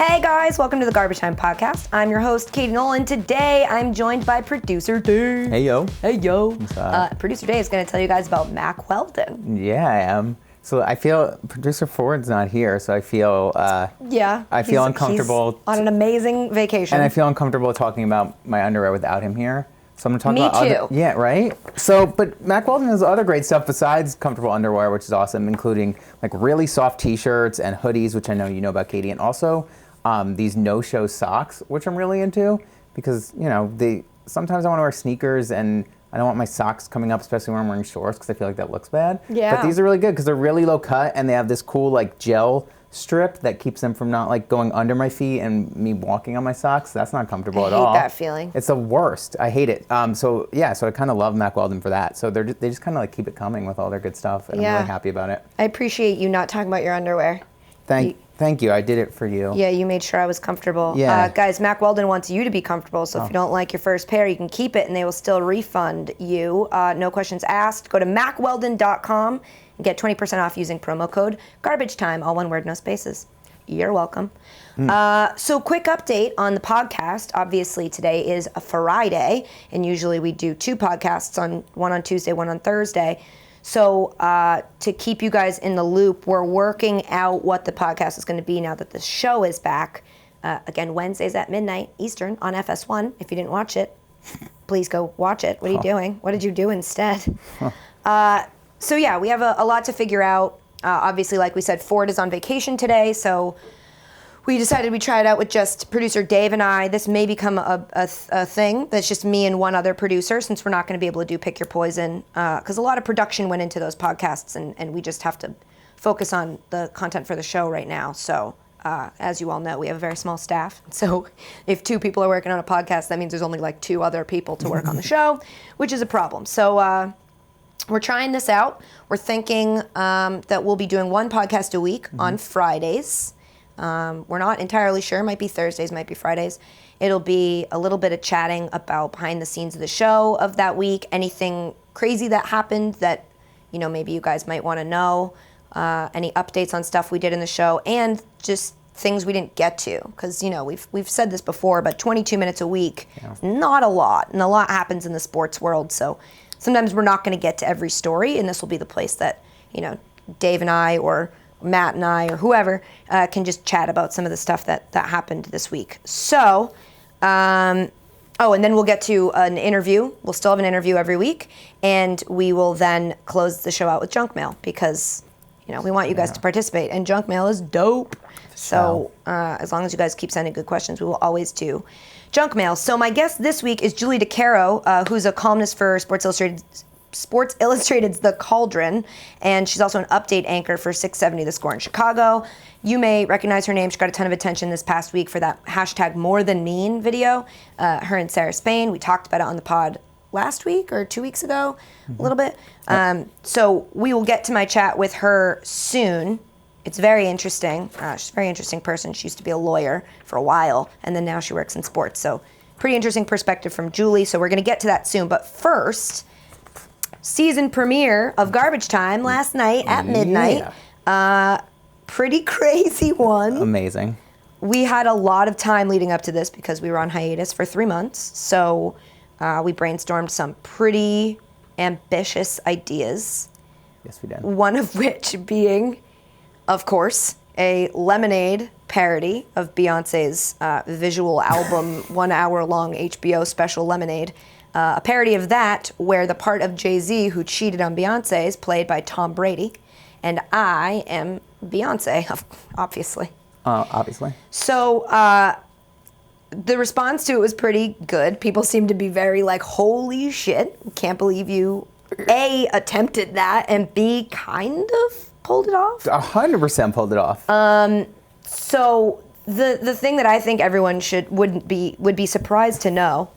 Hey guys, welcome to the Garbage Time Podcast. I'm your host, Katie Nolan. Today, I'm joined by Producer Dave. Hey yo. Hey yo. What's up? Producer Dave is going to tell you guys about Mac Weldon. Yeah, I am. So I feel Producer Ford's not here, so I feel uncomfortable. He's on an amazing vacation. And I feel uncomfortable talking about my underwear without him here. So I'm going to talk Me about too. Yeah, right? So, but Mac Weldon has other great stuff besides comfortable underwear, which is awesome, including like really soft t-shirts and hoodies, which I know you know about, Katie, and also these no-show socks, which I'm really into because, you know, sometimes I want to wear sneakers and I don't want my socks coming up, especially when I'm wearing shorts because I feel like that looks bad. Yeah. But these are really good because they're really low cut and they have this cool like gel strip that keeps them from not like going under my feet and me walking on my socks. That's not comfortable at all. I hate that feeling. It's the worst. I hate it. So I kind of love Mac Weldon for that. So they just kind of like keep it coming with all their good stuff, and I'm really happy about it. I appreciate you not talking about your underwear. Thank you. I did it for you. Yeah, you made sure I was comfortable. Yeah. Guys, Mac Weldon wants you to be comfortable, so if you don't like your first pair, you can keep it and they will still refund you. No questions asked. Go to macweldon.com and get 20% off using promo code GARBAGETIME, all one word, no spaces. You're welcome. So quick update on the podcast. Obviously, today is a Friday, and usually we do two podcasts, one on Tuesday, one on Thursday. So to keep you guys in the loop, we're working out what the podcast is going to be now that the show is back. Again, Wednesdays at midnight Eastern on FS1. If you didn't watch it, please go watch it. What are you doing? What did you do instead? So yeah, we have a lot to figure out. Obviously, like we said, Ford is on vacation today, so we decided we'd try it out with just producer Dave and I. This may become a thing that's just me and one other producer, since we're not going to be able to do Pick Your Poison, because a lot of production went into those podcasts, and we just have to focus on the content for the show right now. So as you all know, we have a very small staff. So if two people are working on a podcast, that means there's only like two other people to work on the show, which is a problem. So we're trying this out. We're thinking that we'll be doing one podcast a week on Fridays. We're not entirely sure. Might be Thursdays, might be Fridays. It'll be a little bit of chatting about behind the scenes of the show of that week, anything crazy that happened that, you know, maybe you guys might want to know, any updates on stuff we did in the show, and just things we didn't get to. Because, you know, we've said this before, but 22 minutes a week is not a lot, and a lot happens in the sports world. So sometimes we're not going to get to every story, and this will be the place that, you know, Dave and I or Matt and I or whoever can just chat about some of the stuff that happened this week. So, and then we'll get to an interview. We'll still have an interview every week, and we will then close the show out with junk mail because, you know, we want you guys to participate, and junk mail is dope. So as long as you guys keep sending good questions, we will always do junk mail. So my guest this week is Julie DiCaro, who's a columnist for Sports Illustrated's The Cauldron, and she's also an update anchor for 670 The Score in Chicago. You may recognize her name. She got a ton of attention this past week for that hashtag More Than Mean video. Her and Sarah Spain, we talked about it on the pod last week or 2 weeks ago, a little bit. So we will get to my chat with her soon. It's very interesting. She's a very interesting person. She used to be a lawyer for a while, and then now she works in sports. So pretty interesting perspective from Julie. So we're going to get to that soon. But first, season premiere of Garbage Time last night at midnight. Pretty crazy one. Amazing. We had a lot of time leading up to this because we were on hiatus for 3 months. So we brainstormed some pretty ambitious ideas. Yes, we did. One of which being, of course, a Lemonade parody of Beyonce's visual album, 1 hour long HBO special Lemonade. A parody of that where the part of Jay-Z who cheated on Beyonce is played by Tom Brady. And I am Beyonce, obviously. Obviously. So the response to it was pretty good. People seemed to be very like, holy shit, can't believe you, A, attempted that, and B, kind of pulled it off. 100% pulled it off. So the thing that I think everyone would be surprised to know,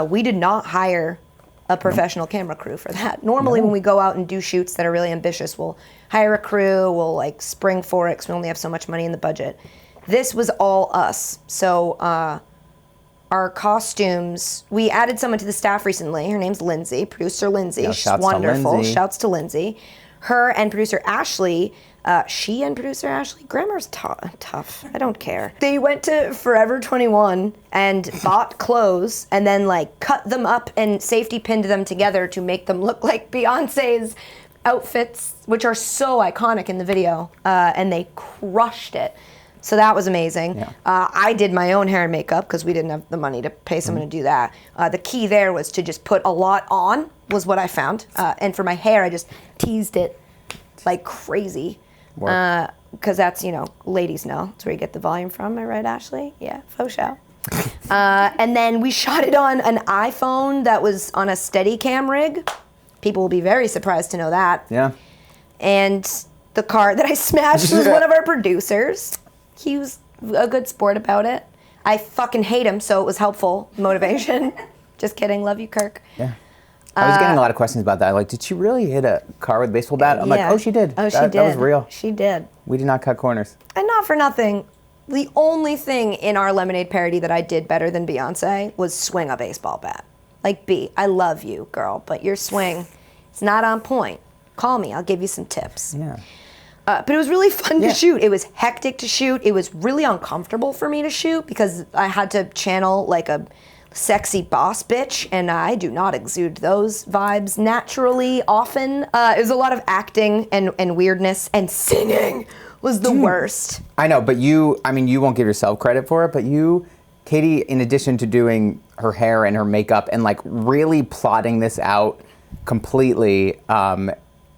we did not hire a professional camera crew for that. Normally when we go out and do shoots that are really ambitious, we'll hire a crew, we'll like spring for it because we only have so much money in the budget. This was all us. So our costumes, we added someone to the staff recently. Her name's Lindsay, producer Lindsay. Yeah, She's wonderful. Shouts to Lindsay. her and producer Ashley, grammar's tough. I don't care. They went to Forever 21 and bought clothes and then like cut them up and safety pinned them together to make them look like Beyonce's outfits, which are so iconic in the video, and they crushed it. So that was amazing. Yeah. I did my own hair and makeup because we didn't have the money to pay someone to do that. The key there was to just put a lot on, was what I found. And for my hair, I just teased it like crazy. Because that's, ladies know. That's where you get the volume from. Am I right, Ashley? Yeah, faux show. And then we shot it on an iPhone that was on a Steadicam rig. People will be very surprised to know that. Yeah. And the car that I smashed was one of our producers. He was a good sport about it. I fucking hate him, so it was helpful motivation. Just kidding. Love you, Kirk. Yeah. I was getting a lot of questions about that. Like, did she really hit a car with a baseball bat? I'm like, oh, she did. Oh, she did. That was real. She did. We did not cut corners. And not for nothing, the only thing in our Lemonade parody that I did better than Beyonce was swing a baseball bat. Like, B, I love you, girl, but your swing, it's not on point. Call me. I'll give you some tips. Yeah. But it was really fun to shoot. It was hectic to shoot. It was really uncomfortable for me to shoot because I had to channel like a sexy boss bitch, and I do not exude those vibes naturally often. It was a lot of acting and weirdness, and singing was the worst. I know, but you won't give yourself credit for it, but Katie, in addition to doing her hair and her makeup and like really plotting this out completely,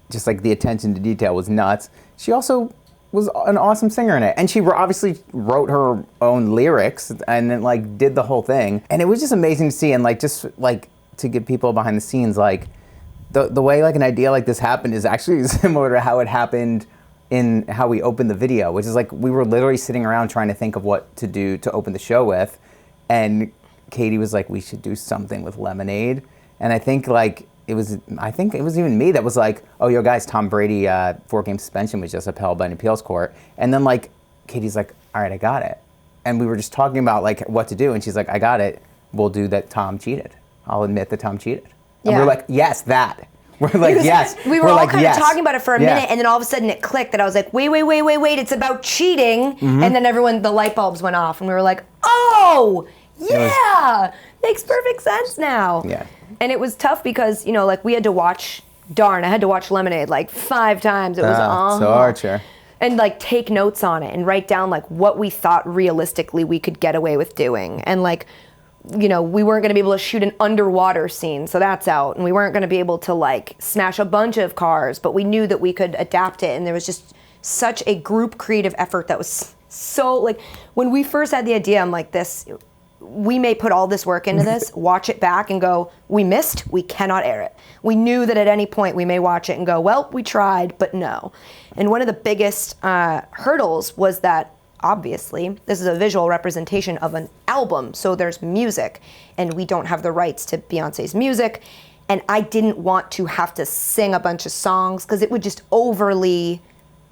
just like the attention to detail was nuts. She also was an awesome singer in it, and she obviously wrote her own lyrics and then like did the whole thing, and it was just amazing to see. And like just like to get people behind the scenes, like the way like an idea like this happened is actually similar to how it happened in how we opened the video, which is like we were literally sitting around trying to think of what to do to open the show with, and Katie was like, we should do something with Lemonade. And I think it was even me that was like, oh, yo guys, Tom Brady 4-game suspension was just upheld by an appeals court. And then like Katie's like, all right, I got it. And we were just talking about like what to do, and she's like, I got it. We'll do that Tom cheated. I'll admit that Tom cheated. And we're like, yes, that. We're like, yes. We were all kind of talking about it for a minute, and then all of a sudden it clicked that I was like, wait, it's about cheating. And then the light bulbs went off, and we were like, oh, yeah, makes perfect sense now. Yeah. And it was tough because, like we had to watch, I had to watch Lemonade like 5 times. It was so hard, sure. And like take notes on it and write down like what we thought realistically we could get away with doing. And like, we weren't going to be able to shoot an underwater scene, so that's out. And we weren't going to be able to like smash a bunch of cars, but we knew that we could adapt it. And there was just such a group creative effort that was so like, when we first had the idea, I'm like, we may put all this work into this, watch it back and go, we missed, we cannot air it. We knew that at any point we may watch it and go, well, we tried, but no. And one of the biggest hurdles was that, obviously, this is a visual representation of an album, so there's music, and we don't have the rights to Beyonce's music, and I didn't want to have to sing a bunch of songs, because it would just overly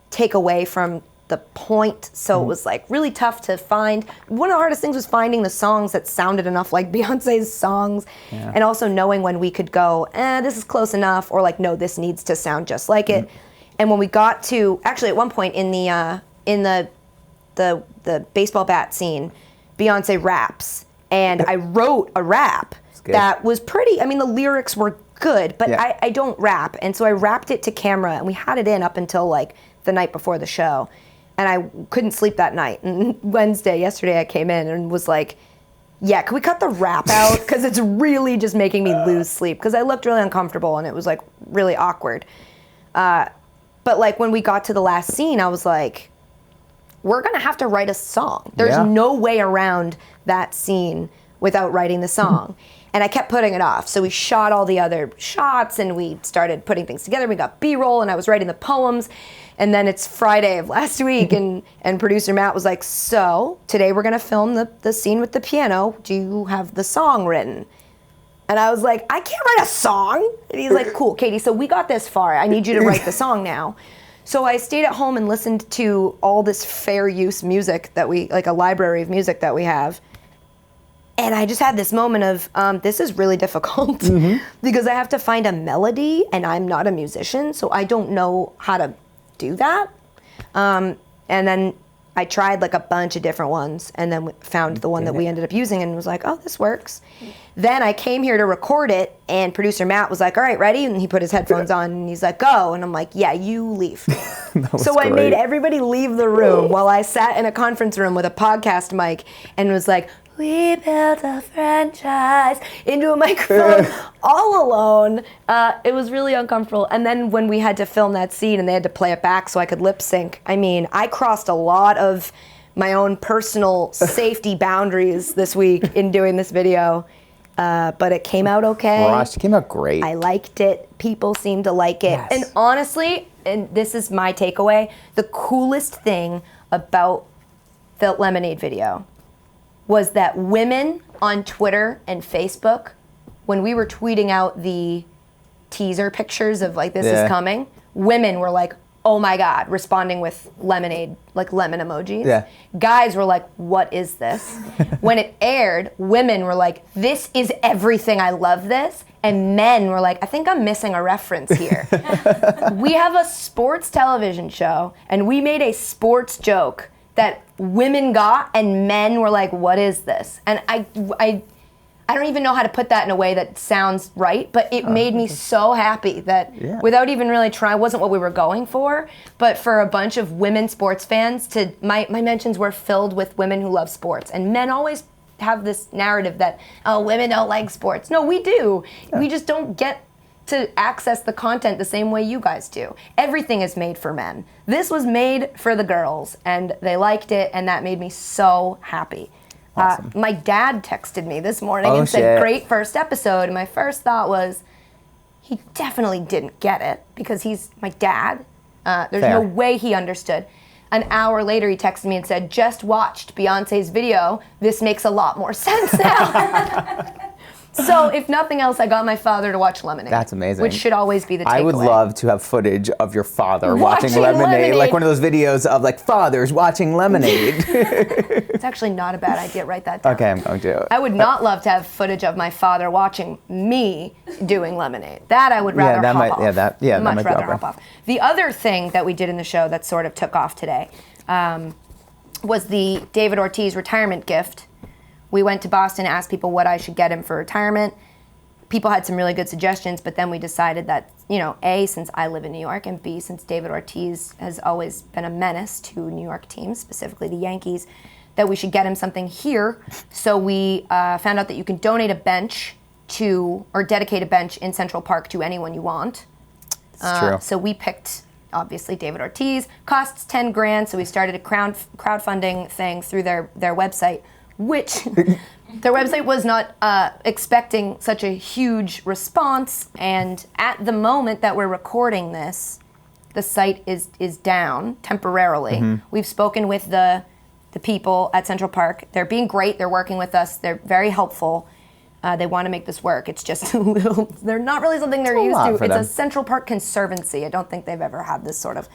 take away from the point, so it was like really tough to find. One of the hardest things was finding the songs that sounded enough like Beyonce's songs, and also knowing when we could go, this is close enough, or like, no, this needs to sound just like it. And when we got to, actually at one point in the baseball bat scene, Beyonce raps, and I wrote a rap that was pretty, the lyrics were good, but I don't rap, and so I rapped it to camera, and we had it in up until like the night before the show. And I couldn't sleep that night. And yesterday I came in and was like, can we cut the rap out? Because it's really just making me lose sleep. Because I looked really uncomfortable and it was like really awkward. But like when we got to the last scene, I was like, we're going to have to write a song. There's no way around that scene without writing the song. And I kept putting it off. So we shot all the other shots and we started putting things together. We got B-roll and I was writing the poems. And then it's Friday of last week, and producer Matt was like, so today we're going to film the scene with the piano. Do you have the song written? And I was like, I can't write a song. And he's like, cool, Katie, so we got this far. I need you to write the song now. So I stayed at home and listened to all this fair use music that like a library of music that we have. And I just had this moment of, this is really difficult because I have to find a melody and I'm not a musician, so I don't know how to do that. And then I tried like a bunch of different ones and then found the one that we ended up using and was like, oh, this works. Then I came here to record it and producer Matt was like, all right, ready? And he put his headphones on and he's like, go. And I'm like, yeah, you leave. So I made everybody leave the room while I sat in a conference room with a podcast mic and was like, we built a franchise into a microphone all alone. It was really uncomfortable. And then when we had to film that scene and they had to play it back so I could lip sync, I mean, I crossed a lot of my own personal safety boundaries this week in doing this video. But it came out okay. Gosh, it came out great. I liked it. People seemed to like it. Yes. And honestly, and this is my takeaway, the coolest thing about the Lemonade video was that women on Twitter and Facebook, when we were tweeting out the teaser pictures of like, this is coming, women were like, oh my God, responding with lemonade, like lemon emojis. Yeah. Guys were like, what is this? When it aired, women were like, this is everything, I love this. And men were like, I think I'm missing a reference here. We have a sports television show and we made a sports joke that women got and men were like, what is this? And I don't even know how to put that in a way that sounds right, but it made me so happy that without even really trying, wasn't what we were going for, but for a bunch of women sports fans my mentions were filled with women who love sports. And men always have this narrative that, oh, women don't like sports. No, we do. Yeah. We just don't get to access the content the same way you guys do. Everything is made for men. This was made for the girls, and they liked it, and that made me so happy. Awesome. My dad texted me this morning and said, great first episode, and my first thought was, he definitely didn't get it, because he's my dad. There's no way he understood. An hour later, he texted me and said, just watched Beyonce's video. This makes a lot more sense now. So, if nothing else, I got my father to watch Lemonade. That's amazing. Which should always be the takeaway. I would love to have footage of your father watching Lemonade. Like one of those videos of like fathers watching Lemonade. It's actually not a bad idea. Write that down. Okay, I'm going to. I would not love to have footage of my father watching me doing Lemonade. That I would rather hop off. Much rather hop off. The other thing that we did in the show that sort of took off today was the David Ortiz retirement gift. We went to Boston and asked people what I should get him for retirement. People had some really good suggestions, but then we decided that, you know, A, since I live in New York, and B, since David Ortiz has always been a menace to New York teams, specifically the Yankees, that we should get him something here. So we found out that you can donate a bench or dedicate a bench in Central Park to anyone you want. It's true. So we picked, obviously, David Ortiz. Costs $10,000, so we started a crowdfunding thing through their website, which their website was not expecting such a huge response, and at the moment that we're recording this, the site is down temporarily. Mm-hmm. We've spoken with the people at Central Park. They're being great. They're working with us. They're very helpful. They want to make this work. It's just a little, they're not really something they're used to. It's a Central Park conservancy. I don't think they've ever had this sort of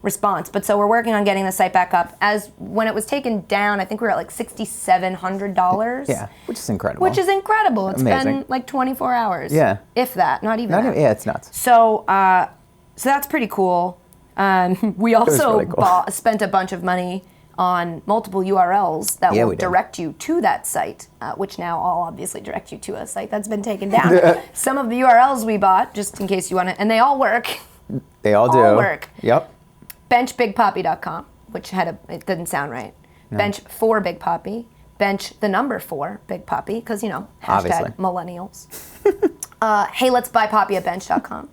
response. But so we're working on getting the site back up. As when it was taken down, I think we were at like $6,700. Yeah, which is incredible. It's been like 24 hours. Yeah. If that, not even that. Yeah, it's nuts. So that's pretty cool. We also really cool. spent a bunch of money on multiple URLs that will direct you to that site, which now all obviously direct you to a site that's been taken down. Some of the URLs we bought, just in case you want to, and they all work. They all do. All work. Yep. Benchbigpoppy.com, which it didn't sound right. No. Bench for Big Poppy. Bench the number 4 Big Poppy, because, you know, hashtag millennials. Hey, let's buy Poppy at bench.com.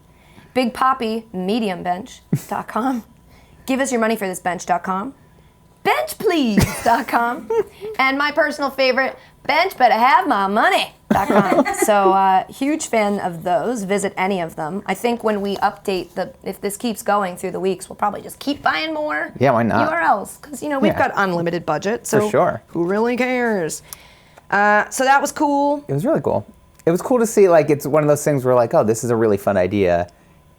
Big Poppy, mediumbench.com. Give us your money for this bench.com. Benchplease.com. And my personal favorite, bench better have my money.com. So huge fan of those. Visit any of them. I think when we update if this keeps going through the weeks, we'll probably just keep buying more why not? URLs. Because, you know, we've got unlimited budget. So for sure. Who really cares? So that was cool. It was really cool. It was cool to see, like, it's one of those things where, like, oh, this is a really fun idea.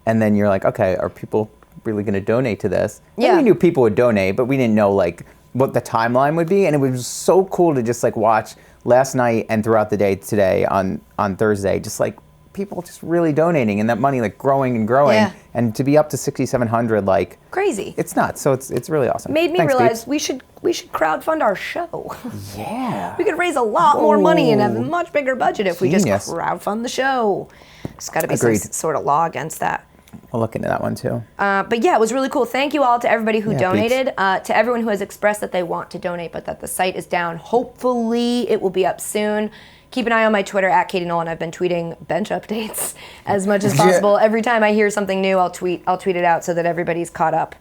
And then you're like, okay, are people really going to donate to this? Yeah. And we knew people would donate, but we didn't know, like, what the timeline would be, and it was so cool to just like watch last night and throughout the day today on Thursday, just like people just really donating and that money like growing and growing, and to be up to 6,700, like crazy. It's nuts. So it's really awesome. Made me Thanks, realize peeps. we should crowdfund our show. Yeah. We could raise a lot more money and have a much bigger budget if we just crowdfund the show. There's got to be some sort of law against that. We'll look into that one too. But yeah, it was really cool. Thank you all to everybody who donated, to everyone who has expressed that they want to donate, but that the site is down. Hopefully it will be up soon. Keep an eye on my Twitter, at Katie Nolan. I've been tweeting bench updates as much as possible. Every time I hear something new, I'll tweet it out so that everybody's caught up.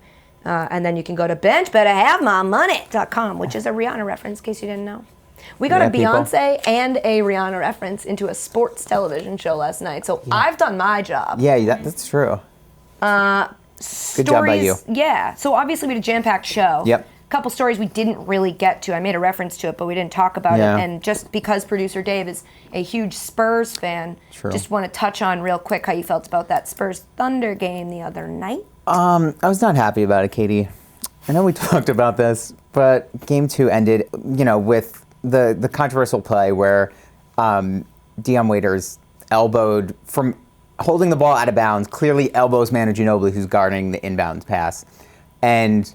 And then you can go to benchbetterhaveMymoney.com, which is a Rihanna reference, in case you didn't know. We got a Beyonce and a Rihanna reference into a sports television show last night, so I've done my job. Yeah, that's true. Good job by you. Yeah, so obviously we had a jam-packed show. Yep. A couple stories we didn't really get to. I made a reference to it, but we didn't talk about it. And just because producer Dave is a huge Spurs fan, just want to touch on real quick how you felt about that Spurs-Thunder game the other night. I was not happy about it, Katie. I know we talked about this, but Game 2 ended, with the controversial play where Dion Waiters elbowed from holding the ball out of bounds, clearly elbows Manu Ginobili, who's guarding the inbounds pass, and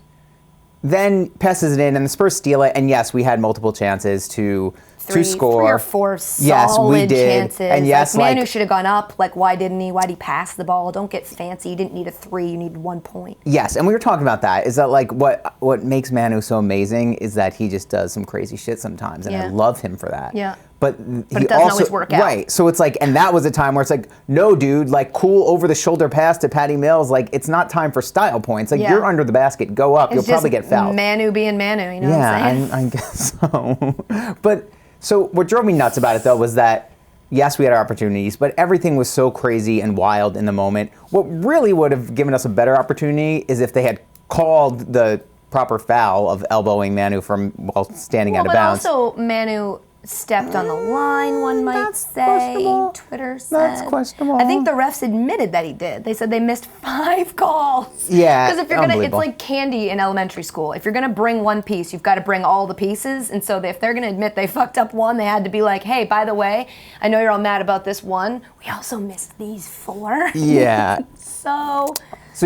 then passes it in, and the Spurs steal it. And yes, we had multiple chances to score. 3 or 4 solid chances. And yes, Manu should have gone up. Like, why didn't he? Why'd he pass the ball? Don't get fancy. You didn't need a 3. You needed 1 point. Yes, and we were talking about that. Is that like what makes Manu so amazing is that he just does some crazy shit sometimes, and I love him for that. Yeah. But it doesn't always work out. Right. So it's like, and that was a time where it's like, no, dude, like cool over the shoulder pass to Patty Mills. Like, it's not time for style points. Like, you're under the basket, go up. You'll probably get fouled. Manu being Manu, you know what I'm saying? I guess so. But so what drove me nuts about it though was that yes, we had our opportunities, but everything was so crazy and wild in the moment. What really would have given us a better opportunity is if they had called the proper foul of elbowing Manu from while standing out of bounds. But also Manu stepped on the line, one might say. Twitter said. That's questionable. I think the refs admitted that he did. They said they missed 5 calls. Yeah, because if you're gonna, it's like candy in elementary school. If you're gonna bring one piece, you've got to bring all the pieces. And so if they're gonna admit they fucked up one, they had to be like, hey, by the way, I know you're all mad about this one. We also missed these 4. Yeah. So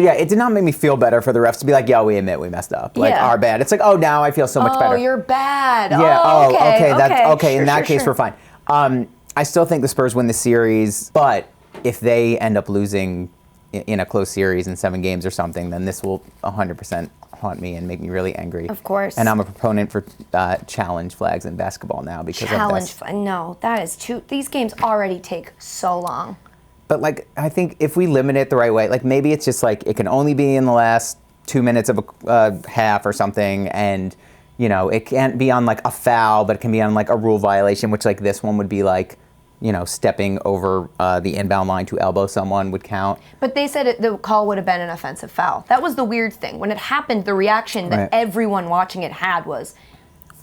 yeah, it did not make me feel better for the refs to be like, "Yo, we admit we messed up. Like our bad." It's like, "Oh, now I feel so much better." Oh, you're bad. Yeah. Oh, okay. That's okay. Sure, in that case, we're fine. I still think the Spurs win the series, but if they end up losing in a close series in 7 games or something, then this will 100% haunt me and make me really angry. Of course. And I'm a proponent for challenge flags in basketball now because of this. No, that is too. These games already take so long. But like, I think if we limit it the right way, like maybe it's just like it can only be in the last 2 minutes of a half or something, and it can't be on like a foul, but it can be on like a rule violation, which like this one would be like, stepping over the inbound line to elbow someone would count. But they said the call would have been an offensive foul. That was the weird thing. When it happened, the reaction that everyone watching it had was,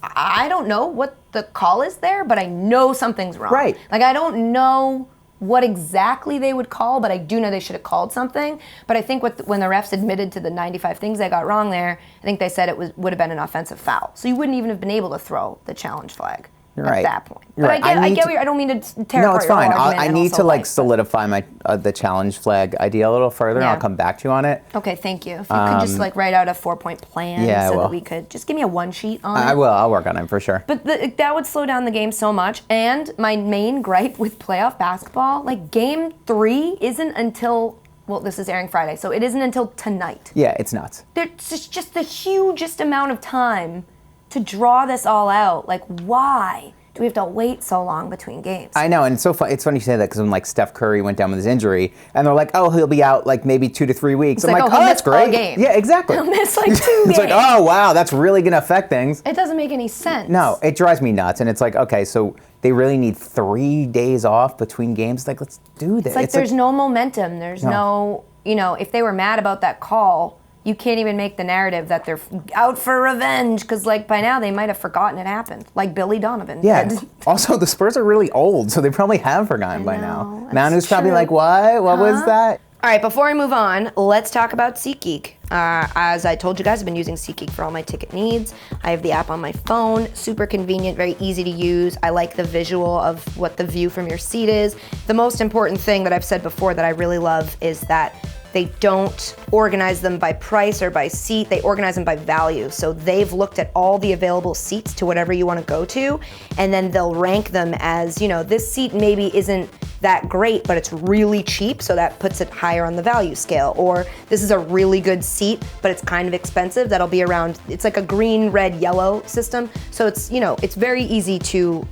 I don't know what the call is there, but I know something's wrong. Right. Like, I don't know what exactly they would call, but I do know they should have called something. But I think when the refs admitted to the 95 things they got wrong there, I think they said it would have been an offensive foul. So you wouldn't even have been able to throw the challenge flag at that point. You're but right. I get I don't mean to tear apart it's fine. your argument. I need to like solidify my the challenge flag idea a little further, and I'll come back to you on it. Okay, thank you. If you could just like write out a 4-point plan that we could just give me a 1 sheet on it. I will. I'll work on it for sure. But that would slow down the game so much. And my main gripe with playoff basketball, like Game 3 isn't until, well, this is airing Friday, so it isn't until tonight. Yeah, it's nuts. There's just the hugest amount of time to draw this all out. Like, why do we have to wait so long between games? I know, and it's so fun. It's funny you say that because when like Steph Curry went down with his injury, and they're like, "Oh, he'll be out like maybe 2 to 3 weeks." I'm like, "Oh, that's great." Game. Yeah, exactly. He'll miss like 2 games. It's like, "Oh, wow, that's really gonna affect things." It doesn't make any sense. No, it drives me nuts, and it's like, okay, so they really need 3 days off between games. Like, let's do this. It's like there's no momentum. There's no, if they were mad about that call, you can't even make the narrative that they're out for revenge, because like by now they might have forgotten it happened, like Billy Donovan. Yeah. Also, the Spurs are really old, so they probably have forgotten by now. Manu's probably like, what? What was that? All right, before I move on, let's talk about SeatGeek. As I told you guys, I've been using SeatGeek for all my ticket needs. I have the app on my phone, super convenient, very easy to use. I like the visual of what the view from your seat is. The most important thing that I've said before that I really love is that they don't organize them by price or by seat, they organize them by value. So they've looked at all the available seats to whatever you want to go to, and then they'll rank them as, you know, this seat maybe isn't that great, but it's really cheap, so that puts it higher on the value scale. Or this is a really good seat, but it's kind of expensive, that'll be around, it's like a green, red, yellow system. So it's, you know, it's very easy to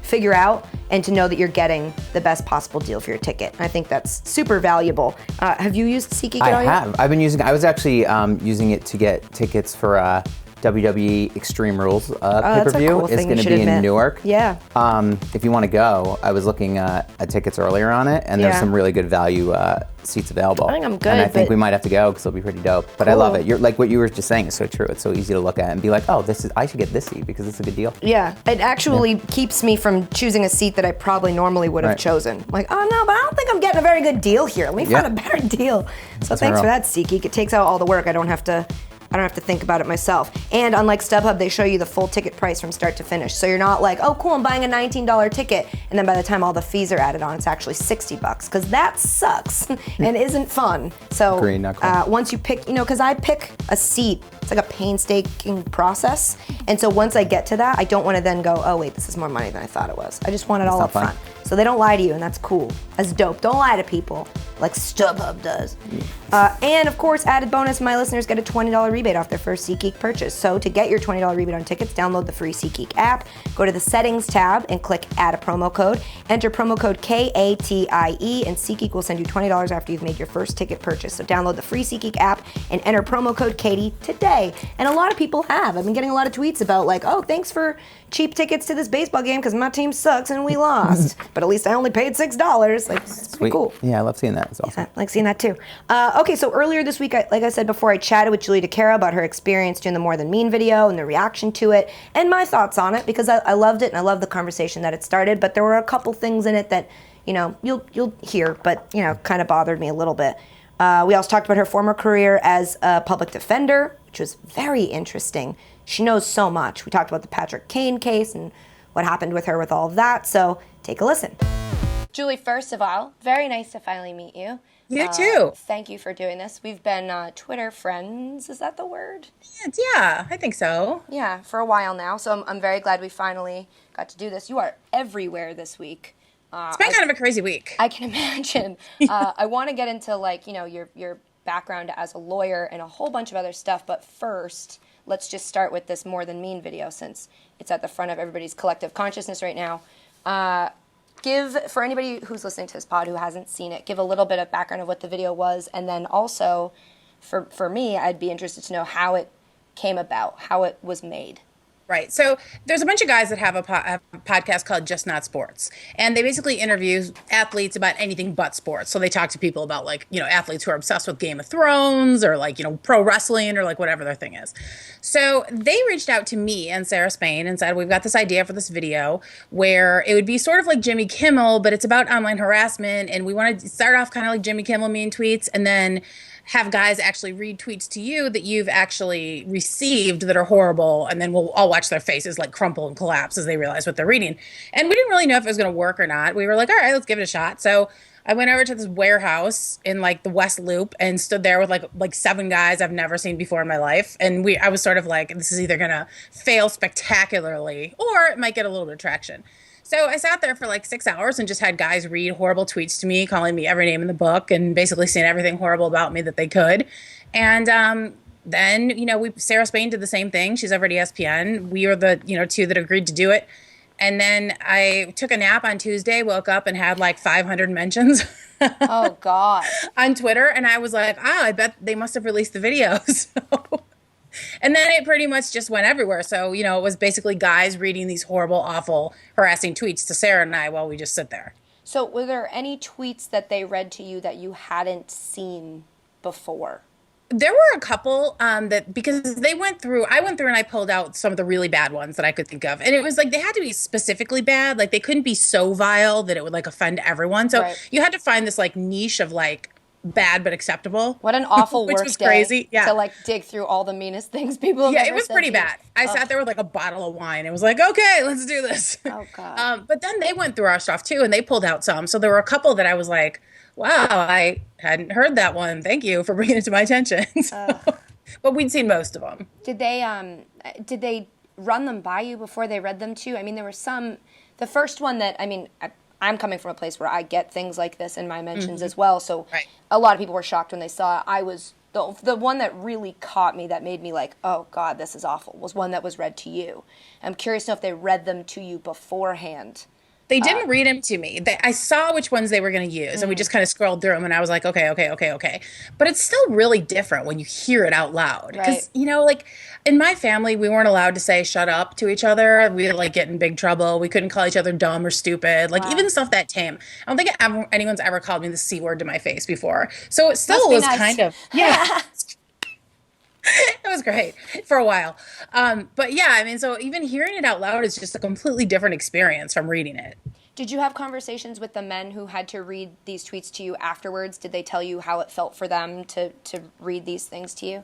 figure out and to know that you're getting the best possible deal for your ticket. I think that's super valuable. Have you used SeatGeek at all yet? I have. I've been using. I was actually using it to get tickets for WWE Extreme Rules pay-per-view. Cool it's going to be in Newark. Yeah. If you want to go, I was looking at tickets earlier on it, and there's some really good value seats available. I think I'm good. And I think we might have to go because it'll be pretty dope. But I love it. You're like what you were just saying is so true. It's so easy to look at and be like, oh, I should get this seat because it's a good deal. Yeah, it actually keeps me from choosing a seat that I probably normally would have chosen. Like, oh no, but I don't think I'm getting a very good deal here. Let me find a better deal. So thanks for that, SeatGeek. It takes out all the work. I don't have to think about it myself. And unlike StubHub, they show you the full ticket price from start to finish. So you're not like, oh cool, I'm buying a $19 ticket, and then by the time all the fees are added on, it's actually $60, because that sucks and isn't fun. So Agreed, not cool. Once you pick, you know, because I pick a seat, it's like a painstaking process. And so once I get to that, I don't want to then go, oh wait, this is more money than I thought it was. I just want it all up front. So they don't lie to you, and that's cool. That's dope. Don't lie to people like StubHub does. And of course, added bonus, my listeners get a $20 rebate off their first SeatGeek purchase. So to get your $20 rebate on tickets, download the free SeatGeek app, go to the settings tab and click add a promo code. Enter promo code KATIE, and SeatGeek will send you $20 after you've made your first ticket purchase. So download the free SeatGeek app and enter promo code Katie today. And a lot of people have. I've been getting a lot of tweets about like, oh, thanks for cheap tickets to this baseball game because my team sucks and we lost. But at least I only paid $6. Like, it's pretty cool. Yeah, I love seeing that. It's awesome. I like seeing that too. Okay, so earlier this week, like I said before, I chatted with Julie DiCaro about her experience doing the More Than Mean video and the reaction to it and my thoughts on it, because I loved it and I loved the conversation that it started. But there were a couple things in it that, you know, you'll hear, but, you know, kind of bothered me a little bit. We also talked about her former career as a public defender, which was very interesting. She knows so much. We talked about the Patrick Kane case and what happened with her with all of that. So take a listen. Julie, first of all, very nice to finally meet you. You too. Thank you for doing this. We've been Twitter friends. Is that the word? Yeah, I think so. Yeah, for a while now. So I'm very glad we finally got to do this. You are everywhere this week. It's been kind of a crazy week. I can imagine. I want to get into, like, you know, your background as a lawyer and a whole bunch of other stuff. But first, let's just start with this More Than Mean video, since it's at the front of everybody's collective consciousness right now. For anybody who's listening to this pod who hasn't seen it, give a little bit of background of what the video was, and then also, for me, I'd be interested to know how it came about, how it was made. Right. So there's a bunch of guys that have a podcast called Just Not Sports. And they basically interview athletes about anything but sports. So they talk to people about, like, you know, athletes who are obsessed with Game of Thrones or, like, you know, pro wrestling or, like, whatever their thing is. So they reached out to me and Sarah Spain and said, we've got this idea for this video where it would be sort of like Jimmy Kimmel, but it's about online harassment. And we want to start off kind of like Jimmy Kimmel mean tweets, and then have guys actually read tweets to you that you've actually received that are horrible, and then we'll all watch their faces like crumple and collapse as they realize what they're reading. And we didn't really know if it was going to work or not. We were like, all right, let's give it a shot. So I went over to this warehouse in, like, the West Loop and stood there with like 7 guys I've never seen before in my life. And I was sort of like, this is either going to fail spectacularly or it might get a little bit of traction. So I sat there for like 6 hours and just had guys read horrible tweets to me, calling me every name in the book and basically saying everything horrible about me that they could. And then, you know, Sarah Spain did the same thing. She's over at ESPN. We were the, you know, 2 that agreed to do it. And then I took a nap on Tuesday, woke up and had like 500 mentions. Oh, God. On Twitter. And I was like, I bet they must have released the video. And then it pretty much just went everywhere. So, you know, it was basically guys reading these horrible, awful, harassing tweets to Sarah and I while we just sit there. So were there any tweets that they read to you that you hadn't seen before? There were a couple because I went through and I pulled out some of the really bad ones that I could think of. And it was like they had to be specifically bad. Like they couldn't be so vile that it would like offend everyone. So you had to find this like niche of like bad but acceptable. What an awful which work was day crazy. Yeah. to like dig through all the meanest things people have Yeah, ever it was said pretty to you. bad. I sat there with like a bottle of wine. It was like, okay, let's do this. Oh, God. But then they went through our stuff too, and they pulled out some. So there were a couple that I was like, wow, I hadn't heard that one. Thank you for bringing it to my attention. But we'd seen most of them. Did they run them by you before they read them too? I mean, there were some. The first one that I'm coming from a place where I get things like this in my mentions as well. So a lot of people were shocked when they saw it. I was the one that really caught me, that made me like, oh God, this is awful, was one that was read to you. I'm curious to know if they read them to you beforehand. They didn't read them to me. I saw which ones they were going to use, and we just kind of scrolled through them, and I was like, okay. But it's still really different when you hear it out loud. Because, like, in my family, we weren't allowed to say shut up to each other. We'd, like, get in big trouble. We couldn't call each other dumb or stupid. Like, even stuff that tame. I don't think anyone's ever called me the C word to my face before. So it still was nice. Kind of, yeah. It was great for a while. But yeah, I mean, so even hearing it out loud is just a completely different experience from reading it. Did you have conversations with the men who had to read these tweets to you afterwards? Did they tell you how it felt for them to read these things to you?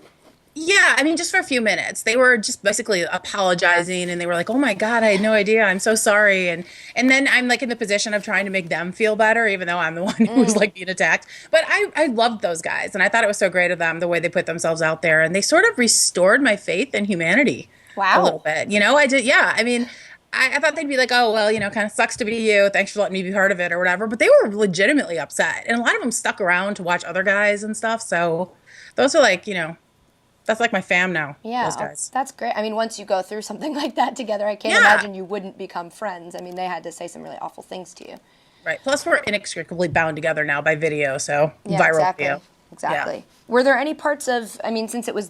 Yeah, I mean, just for a few minutes. They were just basically apologizing, and they were like, oh my God, I had no idea. I'm so sorry. And then I'm like in the position of trying to make them feel better, even though I'm the one who was like being attacked. But I loved those guys, and I thought it was so great of them, the way they put themselves out there. And they sort of restored my faith in humanity. Wow. A little bit. You know, I did. Yeah. I mean, I thought they'd be like, oh, well, kind of sucks to be you. Thanks for letting me be part of it or whatever. But they were legitimately upset. And a lot of them stuck around to watch other guys and stuff. So those are like, that's like my fam now. Yeah, those guys. That's great. I mean, once you go through something like that together, I can't imagine you wouldn't become friends. I mean, they had to say some really awful things to you. Right. Plus, we're inextricably bound together now by video, so viral video. Exactly. Yeah. Were there any parts of, I mean, since it was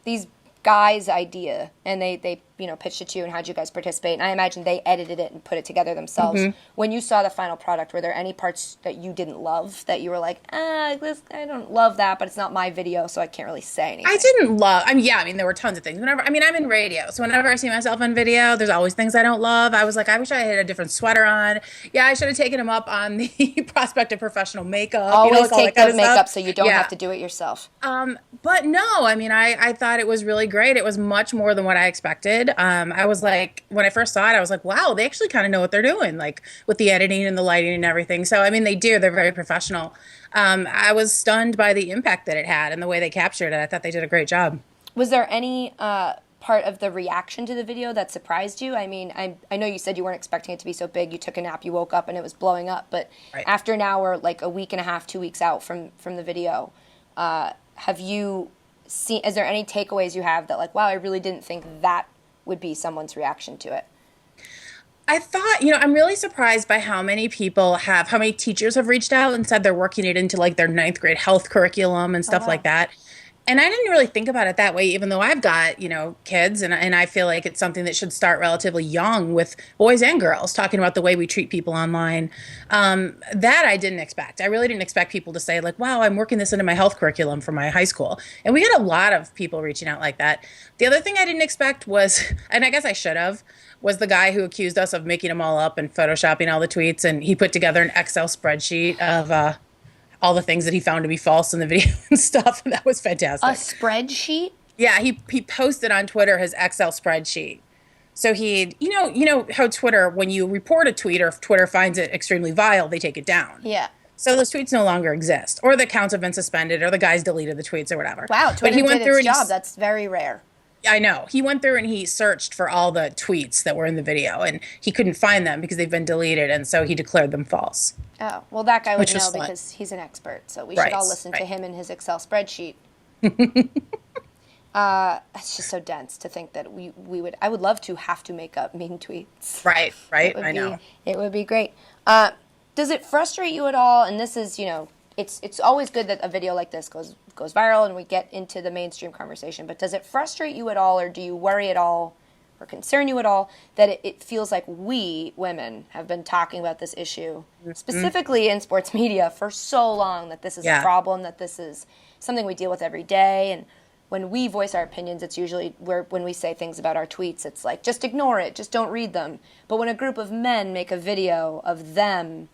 these guys' idea and they pitched it to you and had you guys participate, and I imagine they edited it and put it together themselves. When you saw the final product, were there any parts that you didn't love, that you were like, I don't love that, but it's not my video, so I can't really say anything? I didn't love, there were tons of things. I'm in radio, so whenever I see myself on video, there's always things I don't love. I was like, I wish I had a different sweater on. Yeah, I should have taken him up on the prospect of professional makeup. Always take good makeup so you don't have to do it yourself. But no, I thought it was really great. It was much more than what I expected. I was like, when I first saw it, I was like, wow, they actually kind of know what they're doing, like with the editing and the lighting and everything. So, they do. They're very professional. I was stunned by the impact that it had and the way they captured it. I thought they did a great job. Was there any part of the reaction to the video that surprised you? I mean, I know you said you weren't expecting it to be so big. You took a nap, you woke up, and it was blowing up. But after now we're like a week and a half, 2 weeks out from the video, have you seen, is there any takeaways you have that like, wow, I really didn't think that would be someone's reaction to it? I thought, I'm really surprised by how many teachers have reached out and said they're working it into like their 9th grade health curriculum and stuff like that. And I didn't really think about it that way, even though I've got, kids, and I feel like it's something that should start relatively young with boys and girls, talking about the way we treat people online. That I didn't expect. I really didn't expect people to say like, wow, I'm working this into my health curriculum for my high school. And we had a lot of people reaching out like that. The other thing I didn't expect was, and I guess I should have, was the guy who accused us of making them all up and photoshopping all the tweets. And he put together an Excel spreadsheet of all the things that he found to be false in the video and stuff. And that was fantastic. A spreadsheet? Yeah, he posted on Twitter his Excel spreadsheet. So he, you know how Twitter, when you report a tweet or if Twitter finds it extremely vile, they take it down. Yeah. So those tweets no longer exist, or the accounts have been suspended, or the guys deleted the tweets or whatever. Wow, Twitter did its job. That's very rare. I know. He went through and he searched for all the tweets that were in the video, and he couldn't find them because they've been deleted, and so he declared them false. Oh, well, that guy would know because he's an expert, so we should all listen to him and his Excel spreadsheet. It's just so dense to think that I would love to have to make up mean tweets. Right, I know. It would be great. Does it frustrate you at all? And this is, it's always good that a video like this goes viral and we get into the mainstream conversation, but does it frustrate you at all, or do you worry at all or concern you at all that it feels like we women have been talking about this issue, specifically in sports media, for so long, that this is a problem, that this is something we deal with every day, and when we voice our opinions, it's usually when we say things about our tweets, it's like, just ignore it, just don't read them. But when a group of men make a video of them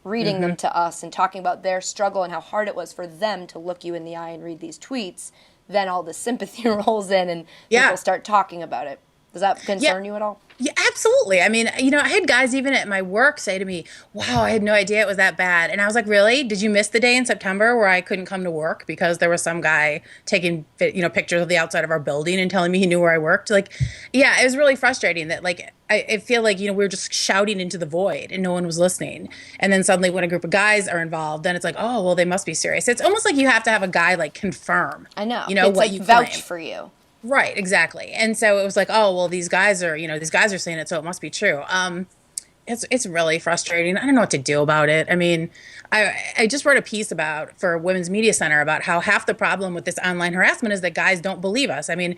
reading them to us and talking about their struggle and how hard it was for them to look you in the eye and read these tweets, then all the sympathy rolls in and people start talking about it. Does that concern you at all? Yeah, absolutely. I mean, I had guys even at my work say to me, wow, I had no idea it was that bad. And I was like, really? Did you miss the day in September where I couldn't come to work because there was some guy taking, pictures of the outside of our building and telling me he knew where I worked? Like, yeah, it was really frustrating that, like, I feel like, we were just shouting into the void and no one was listening. And then suddenly when a group of guys are involved, then it's like, oh, well, they must be serious. It's almost like you have to have a guy, like, confirm. I know. It's what like you vouch claim. For you. Right, exactly. And so it was like, oh, well, these guys are saying it, so it must be true. It's really frustrating. I don't know what to do about it. I mean, I just wrote a piece for Women's Media Center about how half the problem with this online harassment is that guys don't believe us. I mean,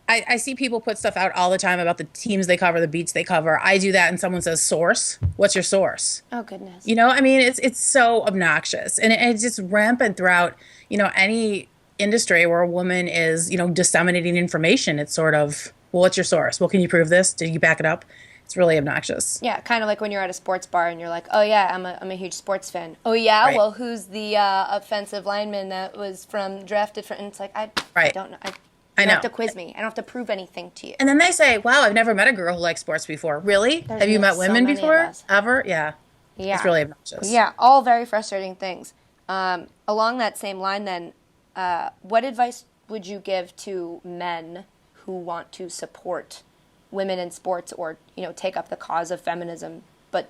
I see people put stuff out all the time about the teams they cover, the beats they cover. I do that and someone says, source? What's your source? Oh, goodness. I mean, it's so obnoxious. And it's just rampant throughout, any industry where a woman is, disseminating information. It's sort of, well, what's your source? Well, can you prove this? Did you back it up? It's really obnoxious. Yeah, kind of like when you're at a sports bar and you're like, oh yeah, I'm a huge sports fan. Oh yeah, right. Well, who's the offensive lineman that was drafted from? And it's like, I don't know. You don't have to quiz me. I don't have to prove anything to you. And then they say, wow, I've never met a girl who likes sports before. Really? Have you met women before? Ever? Yeah. It's really obnoxious. Yeah, all very frustrating things. Along that same line then, what advice would you give to men who want to support women in sports or, take up the cause of feminism, but,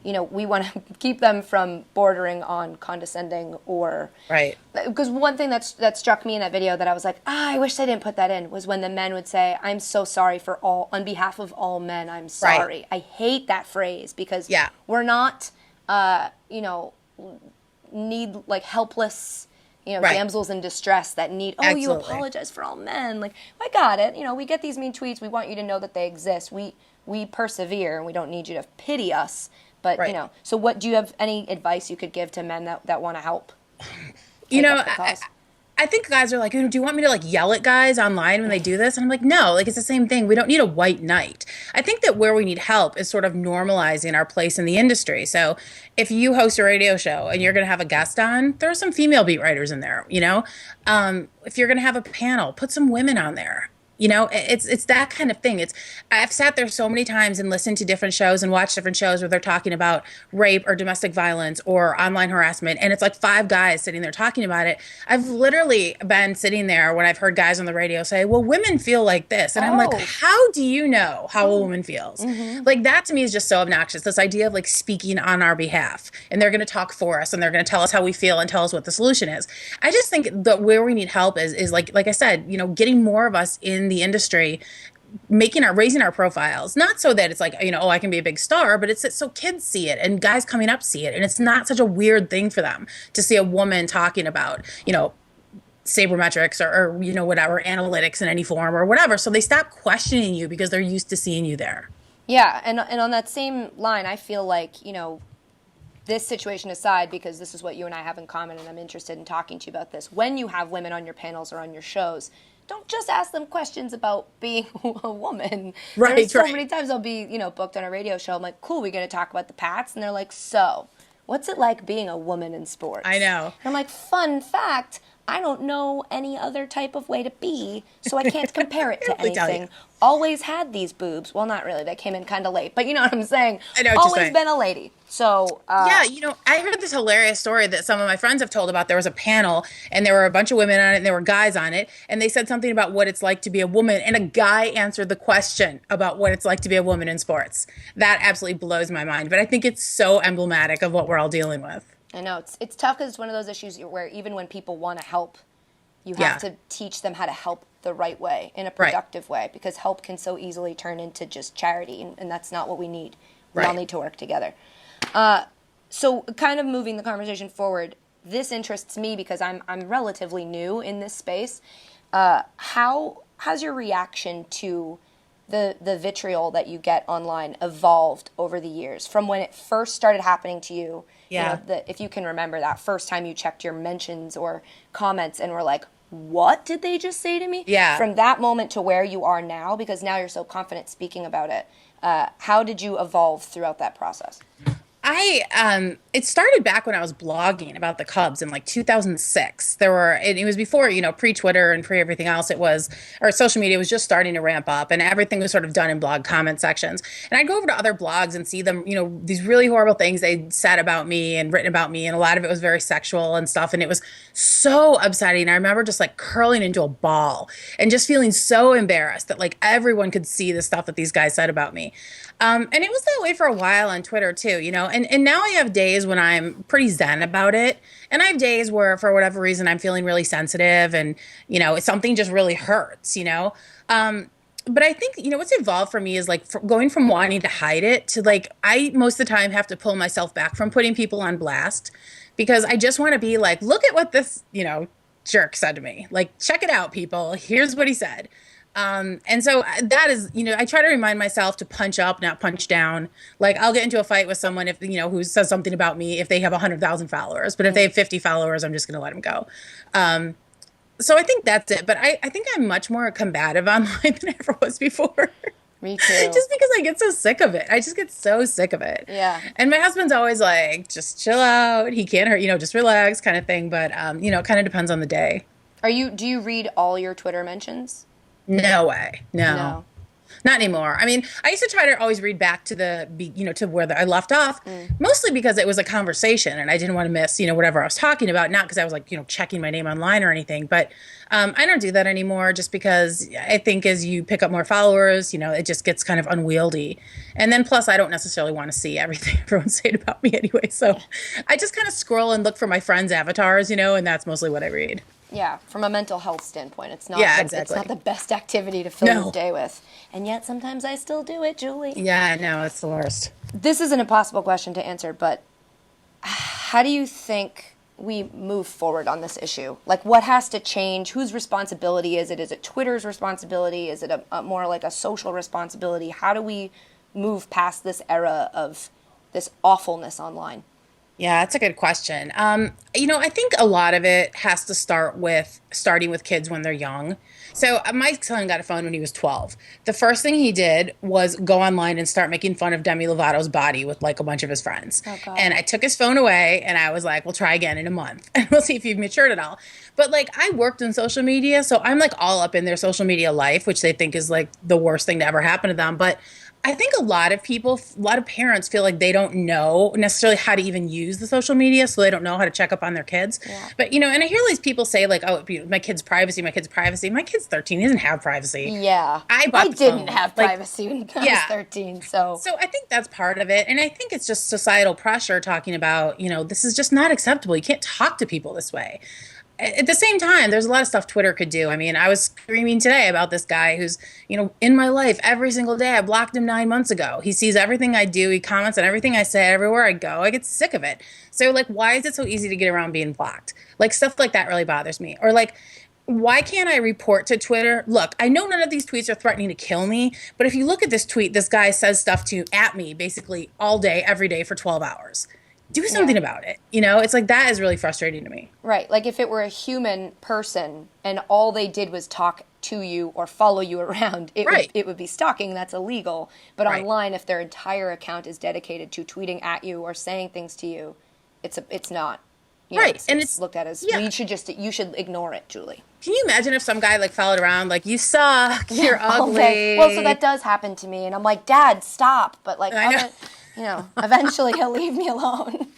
we want to keep them from bordering on condescending or... Right. Because one thing that struck me in that video that I was like, I wish they didn't put that in, was when the men would say, I'm so sorry on behalf of all men, I'm sorry. Right. I hate that phrase because we're not, need, like, helpless... damsels in distress that need, Absolutely. You apologize for all men. Like, I got it. We get these mean tweets. We want you to know that they exist. We persevere, and we don't need you to pity us. But, so what, do you have any advice you could give to men that want to help? I think guys are like, do you want me to, like, yell at guys online when they do this? And I'm like, no, like, it's the same thing. We don't need a white knight. I think that where we need help is sort of normalizing our place in the industry. So if you host a radio show and you're going to have a guest on, there are some female beat writers in there, if you're going to have a panel, put some women on there. It's that kind of thing. I've sat there so many times and listened to different shows and watched different shows where they're talking about rape or domestic violence or online harassment, and it's like 5 guys sitting there talking about it. I've literally been sitting there when I've heard guys on the radio say, well, women feel like this. And I'm like, how do you know how a woman feels? Mm-hmm. Like, that to me is just so obnoxious, this idea of, like, speaking on our behalf, and they're going to talk for us, and they're going to tell us how we feel and tell us what the solution is. I just think that where we need help is like I said, getting more of us in the industry, raising our profiles, not so that it's like, I can be a big star, but it's so kids see it and guys coming up see it. And it's not such a weird thing for them to see a woman talking about, sabermetrics or whatever, analytics in any form or whatever. So they stop questioning you because they're used to seeing you there. Yeah. And on that same line, I feel like, this situation aside, because this is what you and I have in common and I'm interested in talking to you about this. When you have women on your panels or on your shows, don't just ask them questions about being a woman. Right, There's so many times I'll be, booked on a radio show. I'm like, cool, we're going to talk about the Pats. And they're like, so, what's it like being a woman in sports? I know. And I'm like, fun fact, I don't know any other type of way to be, so I can't compare it to anything. Always had these boobs. Well, not really. They came in kind of late. But you know what I'm saying? I know what Always you're saying. been a lady. So, I heard this hilarious story that some of my friends have told about. There was a panel, and there were a bunch of women on it, and there were guys on it, and they said something about what it's like to be a woman, and a guy answered the question about what it's like to be a woman in sports. That absolutely blows my mind. But I think it's so emblematic of what we're all dealing with. I know. It's tough because it's one of those issues where even when people want to help, you have to teach them how to help the right way, in a productive way, because help can so easily turn into just charity, and that's not what we need. We all need to work together. So kind of moving the conversation forward, this interests me because I'm relatively new in this space. How has your reaction to the vitriol that you get online evolved over the years from when it first started happening to you? Yeah. If you can remember that first time you checked your mentions or comments and were like, what did they just say to me? Yeah. From that moment to where you are now, because now you're so confident speaking about it, how did you evolve throughout that process? It started back when I was blogging about the Cubs in like 2006. It was before, pre-Twitter and pre-everything else. Or social media was just starting to ramp up, and everything was sort of done in blog comment sections. And I'd go over to other blogs and see them, these really horrible things they'd said about me and written about me. And a lot of it was very sexual and stuff. And it was so upsetting. I remember just like curling into a ball and just feeling so embarrassed that like everyone could see the stuff that these guys said about me. And it was that way for a while on Twitter too, and now I have days when I'm pretty zen about it. And I have days where for whatever reason, I'm feeling really sensitive and, something just really hurts, but I think, what's evolved for me is like going from wanting to hide it to like, I most of the time have to pull myself back from putting people on blast because I just want to be like, look at what this, jerk said to me. Like, check it out, people. Here's what he said. And so that is, I try to remind myself to punch up, not punch down. Like I'll get into a fight with someone if, who says something about me if they have 100,000 followers, but if they have 50 followers, I'm just going to let them go. So I think that's it. But I think I'm much more combative online than I ever was before. Me too. Just because I get so sick of it. I just get so sick of it. Yeah. And my husband's always like, just chill out. He can't hurt, just relax kind of thing. But, it kind of depends on the day. Do you read all your Twitter mentions? No way. No. Not anymore. I mean, I used to try to always read back to to where I left off, mostly because it was a conversation and I didn't want to miss, whatever I was talking about. Not because I was like, checking my name online or anything. But I don't do that anymore just because I think as you pick up more followers, it just gets kind of unwieldy. And then plus, I don't necessarily want to see everything everyone's saying about me anyway. So I just kind of scroll and look for my friends' avatars, and that's mostly what I read. Yeah, from a mental health standpoint, it's not. Exactly. It's not the best activity to fill your day with, and yet sometimes I still do it, Julie. Yeah, I know it's the worst. This is an impossible question to answer, but how do you think we move forward on this issue? Like, what has to change? Whose responsibility is it? Is it Twitter's responsibility? Is it a more like a social responsibility? How do we move past this era of this awfulness online? Yeah, that's a good question. I think a lot of it has to starting with kids when they're young. So my son got a phone when he was 12. The first thing he did was go online and start making fun of Demi Lovato's body with like a bunch of his friends. Oh, God. And I took his phone away and I was like, we'll try again in a month and we'll see if you've matured at all. But like I worked in social media, so I'm like all up in their social media life, which they think is like the worst thing to ever happen to them. But I think a lot of parents feel like they don't know necessarily how to even use the social media, so they don't know how to check up on their kids. Yeah. But, and I hear these people say like, oh, my kid's privacy. My kid's 13. He doesn't have privacy. Yeah. I didn't have privacy when I was 13, so. So I think that's part of it. And I think it's just societal pressure talking about, this is just not acceptable. You can't talk to people this way. At the same time, there's a lot of stuff Twitter could do. I mean, I was screaming today about this guy who's, in my life every single day. I blocked him 9 months ago. He sees everything I do. He comments on everything I say everywhere I go. I get sick of it. So, like, why is it so easy to get around being blocked? Like, stuff like that really bothers me. Or, like, why can't I report to Twitter? Look, I know none of these tweets are threatening to kill me, but if you look at this tweet, this guy says stuff at me basically all day, every day for 12 hours. Do something about it. It's like that is really frustrating to me. Right. Like if it were a human person and all they did was talk to you or follow you around, it would be stalking. That's illegal. But online, if their entire account is dedicated to tweeting at you or saying things to you, it's not. It's looked at as you should ignore it, Julie. Can you imagine if some guy like followed around like you suck, you're ugly? Well, so that does happen to me, and I'm like, Dad, stop. But like, eventually he'll leave me alone.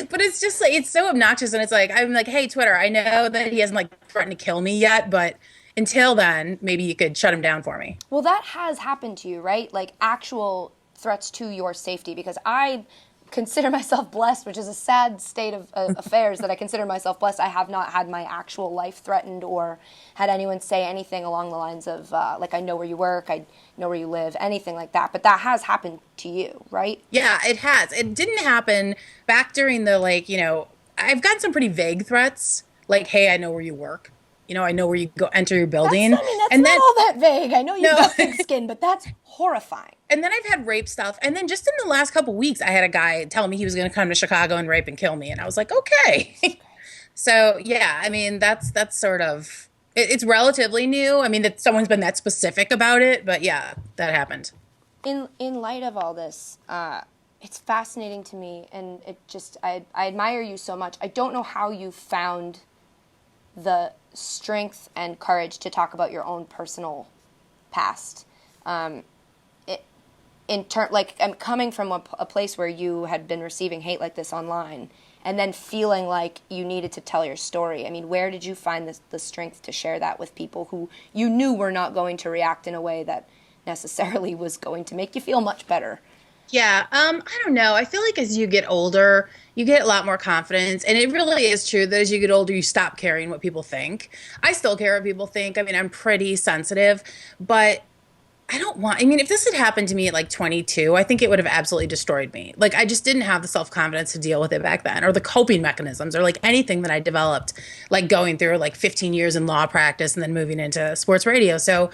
But it's just like, it's so obnoxious. And it's like, I'm like, hey, Twitter, I know that he hasn't like threatened to kill me yet, but until then, maybe you could shut him down for me. Well, that has happened to you, right? Like actual threats to your safety, because I consider myself blessed, which is a sad state of affairs that I consider myself blessed. I have not had my actual life threatened or had anyone say anything along the lines of, like, I know where you work, I know where you live, anything like that. But that has happened to you, right? Yeah, it has. It didn't happen back during the, like, I've gotten some pretty vague threats, like, hey, I know where you work. I know where you go enter your building. That's not all that vague. I know you've got thick skin, but that's horrifying. And then I've had rape stuff. And then just in the last couple weeks, I had a guy tell me he was going to come to Chicago and rape and kill me. And I was like, okay. So, yeah, I mean, that's sort of, it's relatively new. I mean, that someone's been that specific about it. But, yeah, that happened. In light of all this, it's fascinating to me, and I admire you so much. I don't know how you found the strength and courage to talk about your own personal past. I'm coming from a place where you had been receiving hate like this online, and then feeling like you needed to tell your story. I mean, where did you find the strength to share that with people who you knew were not going to react in a way that necessarily was going to make you feel much better? Yeah, I don't know. I feel like as you get older, you get a lot more confidence. And it really is true that as you get older, you stop caring what people think. I still care what people think. I mean, I'm pretty sensitive, but if this had happened to me at like 22, I think it would have absolutely destroyed me. Like, I just didn't have the self-confidence to deal with it back then, or the coping mechanisms, or like anything that I developed, like going through like 15 years in law practice and then moving into sports radio. So,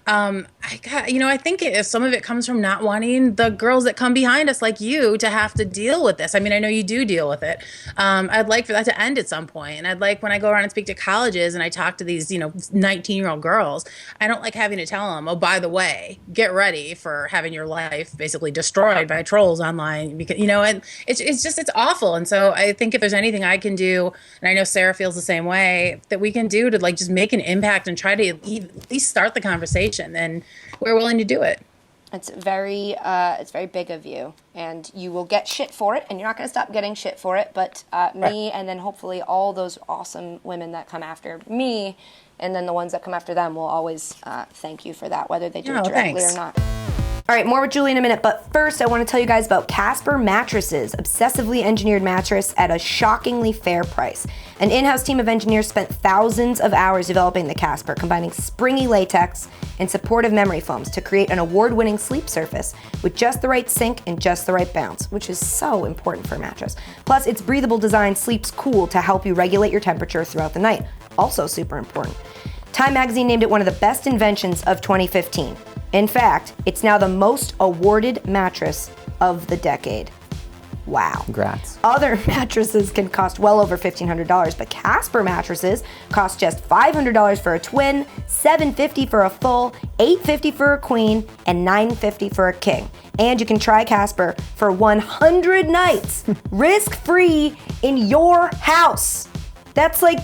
I think if some of it comes from not wanting the girls that come behind us like you to have to deal with this. I mean, I know you do deal with it. I'd like for that to end at some point. And I'd like, when I go around and speak to colleges and I talk to these, 19-year-old girls, I don't like having to tell them, oh, by the way, get ready for having your life basically destroyed by trolls online, because, and it's awful. And so I think if there's anything I can do, and I know Sarah feels the same way, that we can do to like just make an impact and try to at least start the conversation, then we're willing to do it. It's very big of you, and you will get shit for it, and you're not going to stop getting shit for it. But me, and then hopefully all those awesome women that come after me, and then the ones that come after them, will always thank you for that, whether they do it directly or not. All right, more with Julie in a minute, but first I want to tell you guys about Casper mattresses, obsessively engineered mattress at a shockingly fair price. An in-house team of engineers spent thousands of hours developing the Casper, combining springy latex and supportive memory foams to create an award-winning sleep surface with just the right sink and just the right bounce, which is so important for a mattress. Plus, its breathable design sleeps cool to help you regulate your temperature throughout the night, also super important. Time magazine named it one of the best inventions of 2015. In fact, it's now the most awarded mattress of the decade. Wow. Congrats. Other mattresses can cost well over $1,500, but Casper mattresses cost just $500 for a twin, $750 for a full, $850 for a queen, and $950 for a king. And you can try Casper for 100 nights, risk-free, in your house. That's like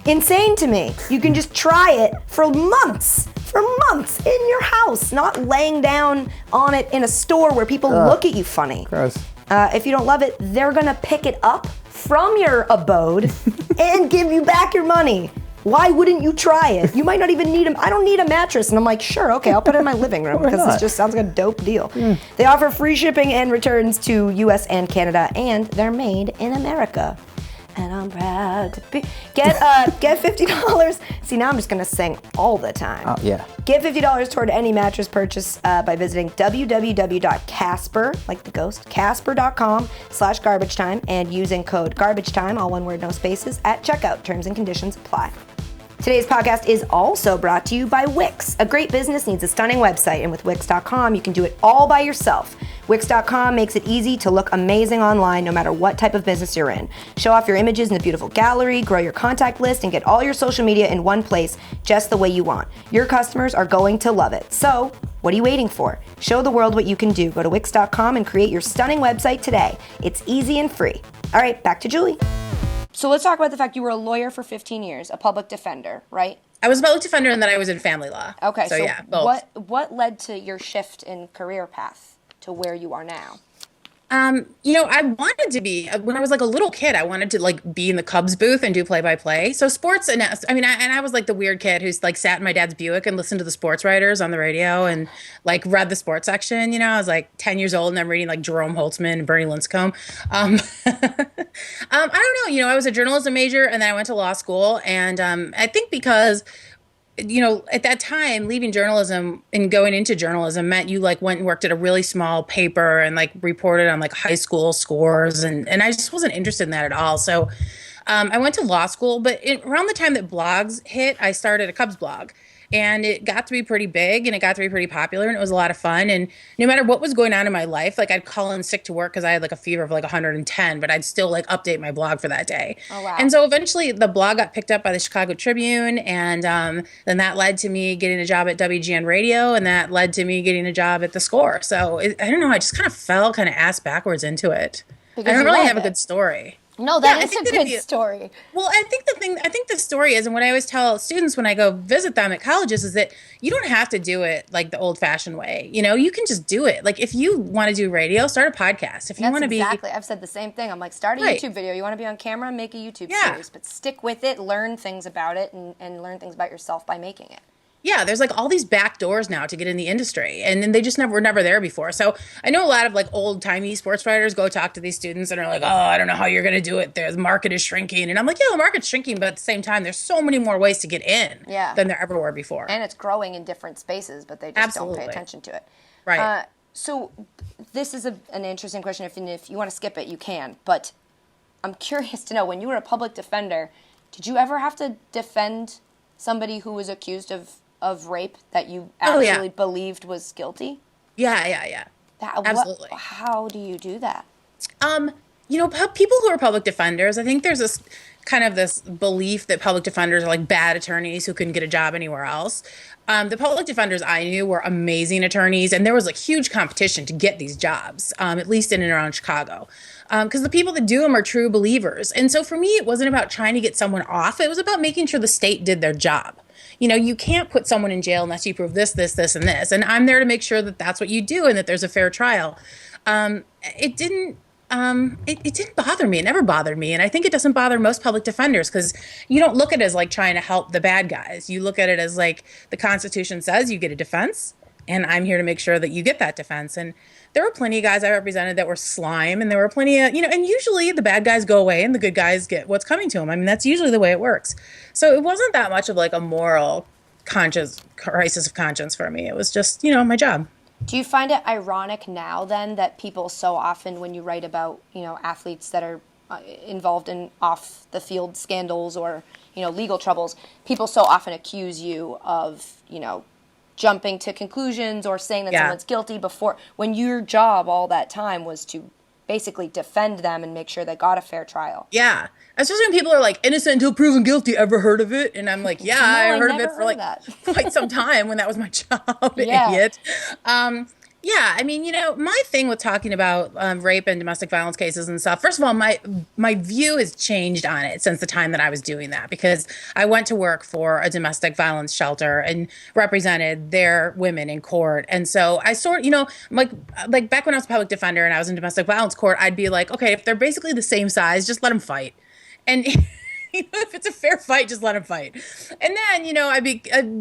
insane to me. You can just try it for months in your house, not laying down on it in a store where people look at you funny. Gross. If you don't love it, they're gonna pick it up from your abode and give you back your money. Why wouldn't you try it? You might not even need I don't need a mattress. And I'm like, sure, okay, I'll put it in my living room because this just sounds like a dope deal. They offer free shipping and returns to US and Canada, and they're made in America. And I'm proud to be. Get $50. See, now I'm just gonna sing all the time. Oh, yeah. Get $50 toward any mattress purchase by visiting www.casper, like the ghost, casper.com/garbagetime, and using code garbagetime, all one word, no spaces, at checkout. Terms and conditions apply. Today's podcast is also brought to you by Wix. A great business needs a stunning website, and with Wix.com, you can do it all by yourself. Wix.com makes it easy to look amazing online no matter what type of business you're in. Show off your images in a beautiful gallery, grow your contact list, and get all your social media in one place just the way you want. Your customers are going to love it. So, what are you waiting for? Show the world what you can do. Go to Wix.com and create your stunning website today. It's easy and free. All right, back to Julie. So let's talk about the fact you were a lawyer for 15 years, a public defender, right? I was a public defender, and then I was in family law. Okay, so yeah, both. What led to your shift in career path to where you are now? I wanted to be, when I was like a little kid, I wanted to like be in the Cubs booth and do play-by-play. So sports, and I was like the weird kid who's like sat in my dad's Buick and listened to the sports writers on the radio and like read the sports section. I was like 10 years old and I'm reading like Jerome Holtzman and Bernie Lincecum. I don't know, I was a journalism major and then I went to law school. And I think because at that time, leaving journalism and going into journalism meant you like went and worked at a really small paper and like reported on like high school scores. And I just wasn't interested in that at all. So I went to law school, but around the time that blogs hit, I started a Cubs blog. And it got to be pretty big and it got to be pretty popular and it was a lot of fun. And no matter what was going on in my life, like I'd call in sick to work because I had like a fever of like 110, but I'd still like update my blog for that day. Oh, wow. And so eventually the blog got picked up by the Chicago Tribune. And then that led to me getting a job at WGN Radio. And that led to me getting a job at The Score. So I don't know, I just kind of fell kind of ass backwards into it. Because I don't really have a good story. No, that is a good story. Well, I think the story is, and what I always tell students when I go visit them at colleges is that you don't have to do it like the old fashioned way. You know, you can just do it. Like if you want to do radio, start a podcast. If you want to be. Exactly. I've said the same thing. I'm like, start a YouTube video. You want to be on camera, make a YouTube series, but stick with it, learn things about it, and learn things about yourself by making it. Yeah, there's like all these back doors now to get in the industry, and then they just were never there before. So I know a lot of like old timey sports writers go talk to these students and are like, "Oh, I don't know how you're going to do it. The market is shrinking," and I'm like, "Yeah, the market's shrinking, but at the same time, there's so many more ways to get in than there ever were before." And it's growing in different spaces, but they just don't pay attention to it. Right. So this is an interesting question. If you want to skip it, you can. But I'm curious to know, when you were a public defender, did you ever have to defend somebody who was accused of rape that you actually believed was guilty? Yeah. Absolutely. How do you do that? You know, people who are public defenders, I think there's this kind of this belief that public defenders are like bad attorneys who couldn't get a job anywhere else. The public defenders I knew were amazing attorneys, and there was like huge competition to get these jobs, at least in and around Chicago. Because the people that do them are true believers. And so for me, it wasn't about trying to get someone off. It was about making sure the state did their job. You know, you can't put someone in jail unless you prove this, and this. And I'm there to make sure that that's what you do and that there's a fair trial. It didn't bother me. It never bothered me. And I think it doesn't bother most public defenders because you don't look at it as like trying to help the bad guys. You look at it as like the Constitution says you get a defense, and I'm here to make sure that you get that defense. And there were plenty of guys I represented that were slime, and there were plenty of, and usually the bad guys go away and the good guys get what's coming to them. I mean, that's usually the way it works. So it wasn't that much of like a moral crisis of conscience for me. It was just, my job. Do you find it ironic now then that people so often, when you write about, athletes that are involved in off the field scandals or, legal troubles, people so often accuse you of, jumping to conclusions or saying that someone's guilty before, when your job all that time was to basically defend them and make sure they got a fair trial? Yeah. Especially when people are like, innocent until proven guilty. Ever heard of it? And I'm like, yeah, I heard of it for like quite some time when that was my job, idiot. Yeah, I mean, my thing with talking about rape and domestic violence cases and stuff, first of all, my view has changed on it since the time that I was doing that, because I went to work for a domestic violence shelter and represented their women in court. And so I like back when I was a public defender and I was in domestic violence court, I'd be like, okay, if they're basically the same size, just let them fight. And if it's a fair fight, just let them fight. And then, I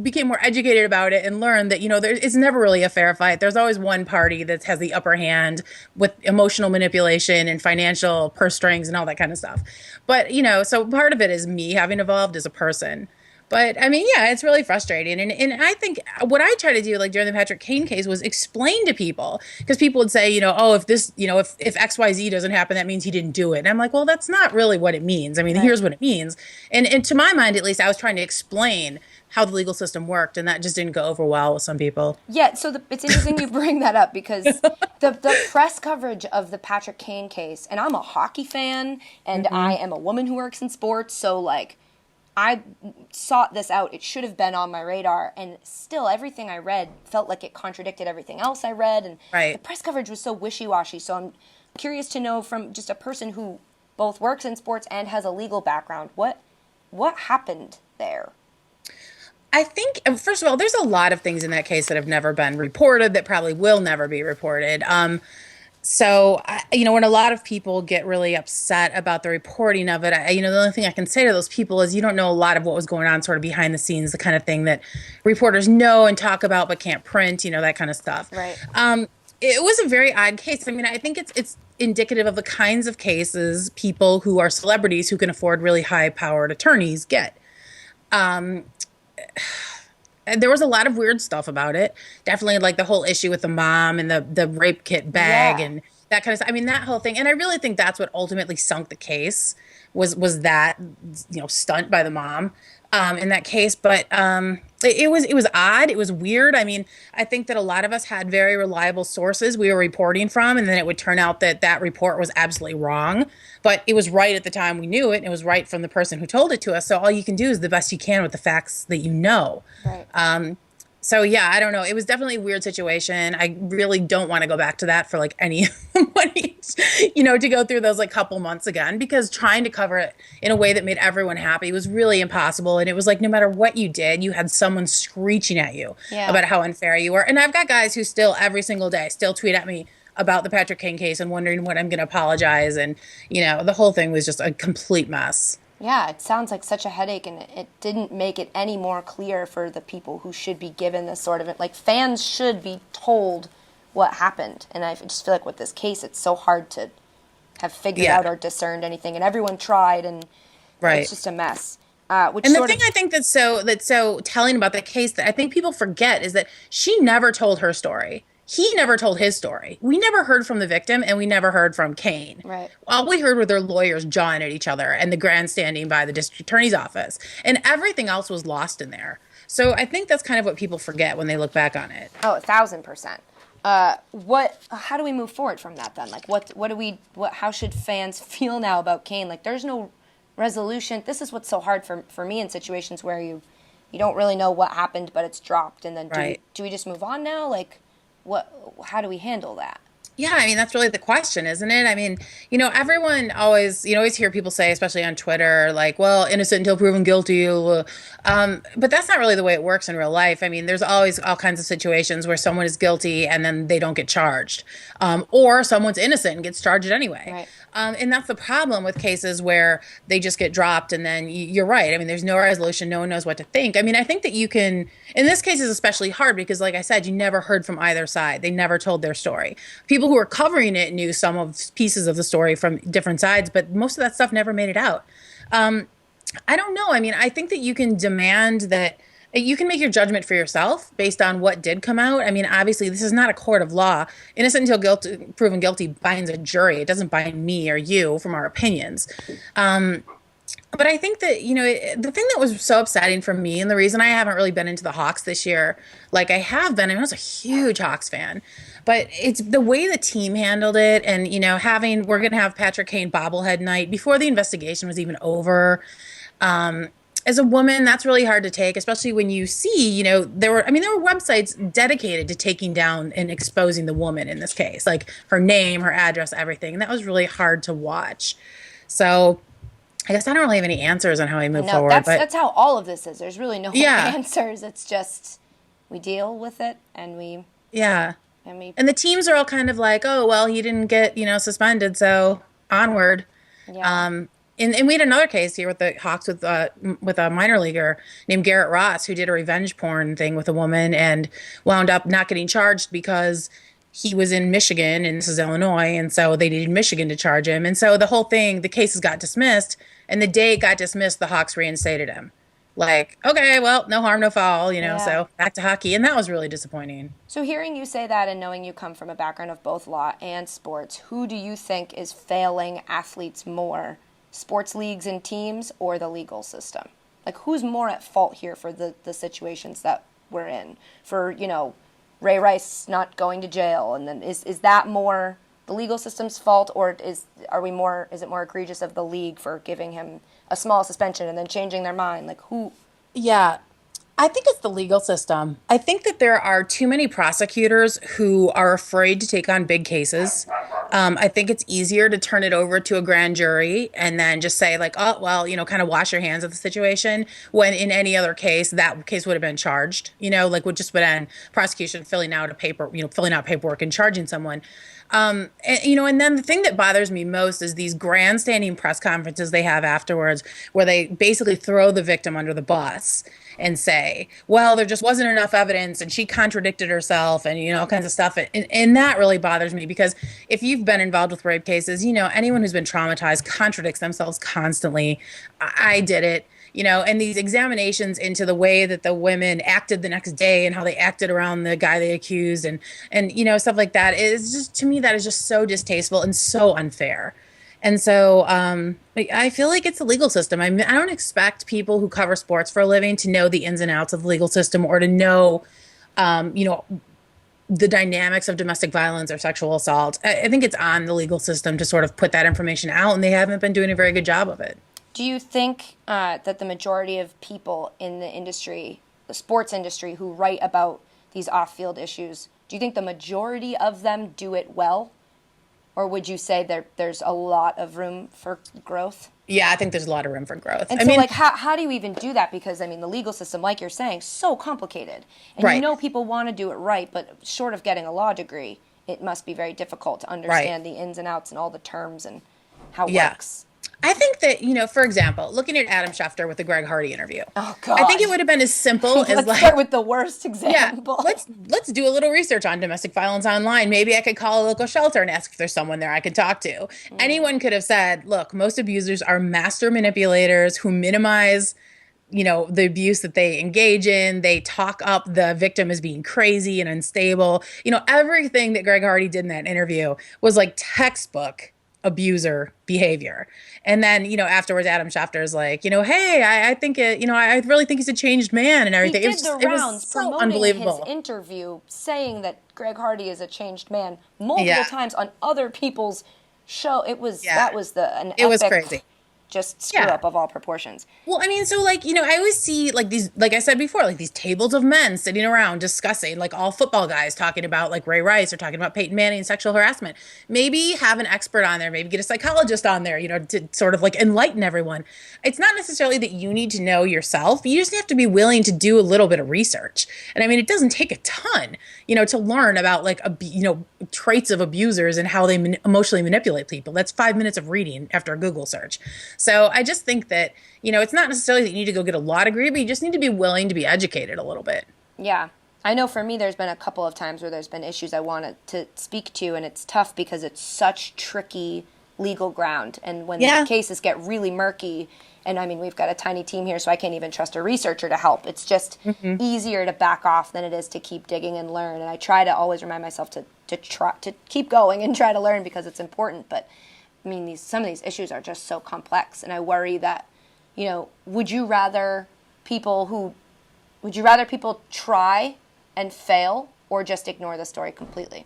became more educated about it and learned that, it's never really a fair fight. There's always one party that has the upper hand with emotional manipulation and financial purse strings and all that kind of stuff. But, so part of it is me having evolved as a person. But I mean, yeah, it's really frustrating. And I think what I try to do, like during the Patrick Kane case, was explain to people, because people would say, if this, if XYZ doesn't happen, that means he didn't do it. And I'm like, well, that's not really what it means. I mean, here's what it means. And to my mind, at least, I was trying to explain how the legal system worked, and that just didn't go over well with some people. Yeah, so it's interesting you bring that up, because the press coverage of the Patrick Kane case, and I'm a hockey fan, and I am a woman who works in sports, so like, I sought this out. It should have been on my radar, and still everything I read felt like it contradicted everything else I read, and the press coverage was so wishy-washy. So I'm curious to know, from just a person who both works in sports and has a legal background, what happened there? I think, first of all, there's a lot of things in that case that have never been reported, that probably will never be reported. So, when a lot of people get really upset about the reporting of it, the only thing I can say to those people is you don't know a lot of what was going on sort of behind the scenes, the kind of thing that reporters know and talk about but can't print, that kind of stuff. Right. It was a very odd case. I mean, I think it's indicative of the kinds of cases people who are celebrities who can afford really high-powered attorneys get. There was a lot of weird stuff about it. Definitely like the whole issue with the mom and the rape kit bag and that kind of stuff. I mean, that whole thing. And I really think that's what ultimately sunk the case was that, stunt by the mom in that case. But it was odd. It was weird. I mean, I think that a lot of us had very reliable sources we were reporting from, and then it would turn out that that report was absolutely wrong, but it was right at the time we knew it, and it was right from the person who told it to us. So all you can do is the best you can with the facts that you know. Right. So yeah, I don't know. It was definitely a weird situation. I really don't want to go back to that for like any money, to go through those like couple months again, because trying to cover it in a way that made everyone happy was really impossible. And it was like, no matter what you did, you had someone screeching at you about how unfair you were. And I've got guys who still every single day still tweet at me about the Patrick Kane case and wondering when I'm going to apologize. And, the whole thing was just a complete mess. Yeah, it sounds like such a headache, and it didn't make it any more clear for the people who should be given this sort of, like, fans should be told what happened. And I just feel like with this case, it's so hard to have figured out or discerned anything, and everyone tried, and it's just a mess. And the thing I think that's so telling about the case that I think people forget is that she never told her story. He never told his story. We never heard from the victim, and we never heard from Kane. Right. All we heard were their lawyers jawing at each other and the grandstanding by the district attorney's office. And everything else was lost in there. So I think that's kind of what people forget when they look back on it. Oh, 1,000%. How do we move forward from that then? Like, how should fans feel now about Kane? Like, there's no resolution. This is what's so hard for me in situations where you don't really know what happened, but it's dropped. And then do we just move on now? Like, how do we handle that? Yeah, I mean, that's really the question, isn't it? I mean, everyone always hear people say, especially on Twitter, like, well, innocent until proven guilty. But that's not really the way it works in real life. I mean, there's always all kinds of situations where someone is guilty and then they don't get charged. Or someone's innocent and gets charged anyway. Right. And that's the problem with cases where they just get dropped, and then you're right. I mean, there's no resolution. No one knows what to think. I mean, I think that you can, in this case is especially hard because, like I said, you never heard from either side. They never told their story. People who were covering it knew some of pieces of the story from different sides, but most of that stuff never made it out. I don't know. I mean, I think that you can demand that you can make your judgment for yourself based on what did come out. I mean, obviously, this is not a court of law. Innocent until proven guilty binds a jury. It doesn't bind me or you from our opinions. But I think that, the thing that was so upsetting for me, and the reason I haven't really been into the Hawks this year, like I have been, I was a huge Hawks fan, but it's the way the team handled it. And, we're going to have Patrick Kane bobblehead night before the investigation was even over. As a woman, that's really hard to take, especially when you see, there were websites dedicated to taking down and exposing the woman in this case, like her name, her address, everything. And that was really hard to watch. So I guess I don't really have any answers on how I move forward. That's how all of this is. There's really no answers. It's just we deal with it and we... Yeah. And the teams are all kind of like, oh, well, he didn't get, suspended, so onward. Yeah. And we had another case here with the Hawks with a minor leaguer named Garrett Ross who did a revenge porn thing with a woman and wound up not getting charged because he was in Michigan and this is Illinois, and so they needed Michigan to charge him. And so the whole thing, the cases got dismissed, and the day it got dismissed, the Hawks reinstated him. Like, okay, well, no harm, no foul, so back to hockey. And that was really disappointing. So hearing you say that and knowing you come from a background of both law and sports, who do you think is failing athletes more? Sports leagues and teams or the legal system? Like, who's more at fault here for the situations that we're in? For, Ray Rice not going to jail, and then is that more the legal system's fault, or is it more egregious of the league for giving him a small suspension and then changing their mind? Like, who? Yeah, I think it's the legal system. I think that there are too many prosecutors who are afraid to take on big cases. I think it's easier to turn it over to a grand jury and then just say like, oh, well, kind of wash your hands of the situation, when in any other case, that case would have been charged, would just been prosecution filling out paperwork and charging someone. And then the thing that bothers me most is these grandstanding press conferences they have afterwards where they basically throw the victim under the bus and say, well, there just wasn't enough evidence and she contradicted herself and, all kinds of stuff. And that really bothers me because if you've been involved with rape cases, anyone who's been traumatized contradicts themselves constantly. I did it. And these examinations into the way that the women acted the next day and how they acted around the guy they accused and stuff like that is just, to me, that is just so distasteful and so unfair. And so I feel like it's the legal system. I mean, I don't expect people who cover sports for a living to know the ins and outs of the legal system or to know, you know, the dynamics of domestic violence or sexual assault. I think it's on the legal system to sort of put that information out, and they haven't been doing a very good job of it. Do you think that the majority of people in the industry, the sports industry, who write about these off-field issues, do you think the majority of them do it well? Or would you say there's a lot of room for growth? Yeah, I think there's a lot of room for growth. And so, like, how do you even do that? Because, I mean, the legal system, like you're saying, so complicated. And right. You know people want to do it right, but short of getting a law degree, it must be very difficult to understand the ins and outs and all the terms and how it works. I think that, you know, for example, looking at Adam Schefter with the Greg Hardy interview. Oh, God. I think it would have been as simple as Let's like... start with the worst example. Yeah, let's do a little research on domestic violence online. Maybe I could call a local shelter and ask if there's someone there I could talk to. Anyone could have said, look, most abusers are master manipulators who minimize, you know, the abuse that they engage in. They talk up the victim as being crazy and unstable. You know, everything that Greg Hardy did in that interview was like textbook abuser behavior. And then, you know, afterwards, Adam Schefter is like, you know, hey, I think it, you know, I really think he's a changed man and everything. He did the rounds promoting his interview, saying that Greg Hardy is a changed man multiple times on other people's show. It was that was it was crazy. Just screw up of all proportions. Well, I mean, so like, you know, I always see like these, like I said before, like these tables of men sitting around discussing, like all football guys talking about like Ray Rice or talking about Peyton Manning and sexual harassment. Maybe have an expert on there, maybe get a psychologist on there, you know, to sort of like enlighten everyone. It's not necessarily that you need to know yourself. You just have to be willing to do a little bit of research. And I mean, it doesn't take a ton, you know, to learn about like, you know, traits of abusers and how they emotionally manipulate people. That's 5 minutes of reading after a Google search. So I just think that, you know, it's not necessarily that you need to go get a law degree, but you just need to be willing to be educated a little bit. Yeah. I know for me, there's been a couple of times where there's been issues I wanted to speak to, and it's tough because it's such tricky legal ground. And when the cases get really murky, and I mean, we've got a tiny team here, so I can't even trust a researcher to help. It's just easier to back off than it is to keep digging and learn. And I try to always remind myself to try to keep going and try to learn because it's important. But I mean, some of these issues are just so complex, and I worry that, you know, would you rather people try and fail or just ignore the story completely?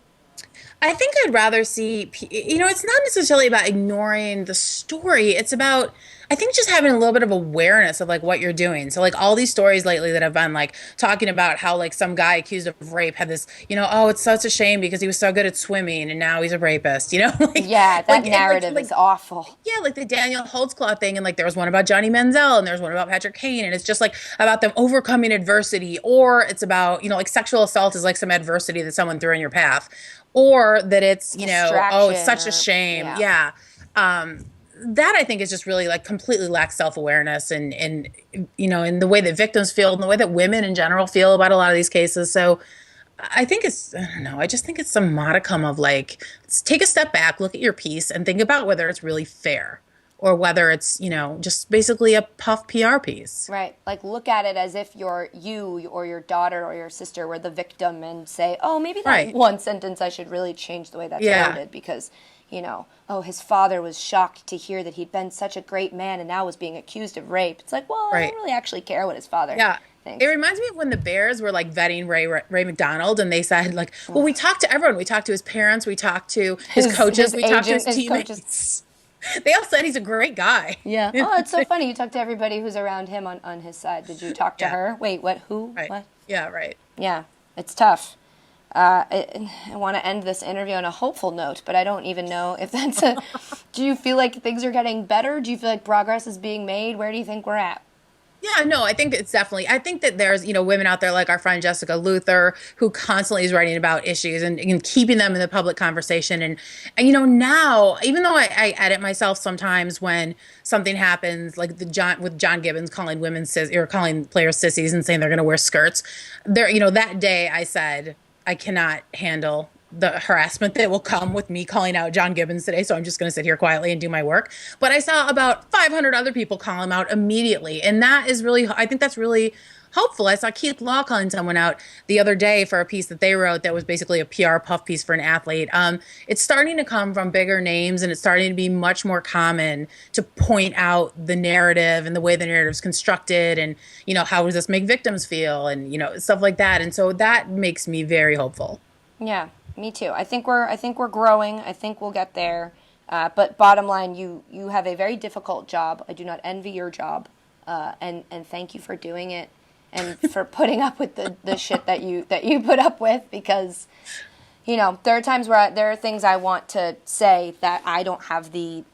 I think I'd rather see, you know, it's not necessarily about ignoring the story. It's about, I think, just having a little bit of awareness of like what you're doing. So like all these stories lately that have been like talking about how like some guy accused of rape had this, you know, oh, it's such a shame because he was so good at swimming and now he's a rapist, you know? Like, yeah, that narrative is awful. Yeah, like the Daniel Holtzclaw thing, and like there was one about Johnny Manziel and there was one about Patrick Kane, and it's just like about them overcoming adversity, or it's about, you know, like sexual assault is like some adversity that someone threw in your path. Or that it's, you know, oh, it's such a shame. Yeah. That I think is just really like completely lacks self-awareness and, you know, in the way that victims feel and the way that women in general feel about a lot of these cases. So I think it's, I don't know, I just think it's some modicum of like, let's take a step back, look at your piece and think about whether it's really fair or whether it's, you know, just basically a puff PR piece. Right. Like look at it as if you or your daughter or your sister were the victim and say, oh, maybe that one sentence I should really change the way that's worded because, you know, oh, his father was shocked to hear that he'd been such a great man and now was being accused of rape. It's like, well, I don't really actually care what his father thinks. It reminds me of when the Bears were like vetting Ray McDonald, and they said like, well, we talked to everyone. We talked to his parents. We talked to his coaches. We talked to his teammates. They all said he's a great guy. Yeah. Oh, it's so funny. You talk to everybody who's around him on his side. Did you talk to her? Wait, what? Who? Right. What? Yeah, right. Yeah, it's tough. I want to end this interview on a hopeful note, but I don't even know if that's a... Do you feel like things are getting better? Do you feel like progress is being made? Where do you think we're at? Yeah, no, I think it's definitely, I think that there's, you know, women out there like our friend Jessica Luther, who constantly is writing about issues and keeping them in the public conversation. And you know, now, even though I edit myself sometimes when something happens, like with John Gibbons calling women or calling players sissies and saying they're going to wear skirts, there, you know, that day I said, I cannot handle the harassment that will come with me calling out John Gibbons today, so I'm just going to sit here quietly and do my work. But I saw about 500 other people call him out immediately, and that is really, I think that's really hopeful. I saw Keith Law calling someone out the other day for a piece that they wrote that was basically a PR puff piece for an athlete. It's starting to come from bigger names, and it's starting to be much more common to point out the narrative and the way the narrative is constructed, and how does this make victims feel, and stuff like that. And so that makes me very hopeful. Yeah, me too. I think we're growing. I think we'll get there. But bottom line, you have a very difficult job. I do not envy your job, and thank you for doing it, and for putting up with the shit that you put up with, because there are times where there are things I want to say that I don't have the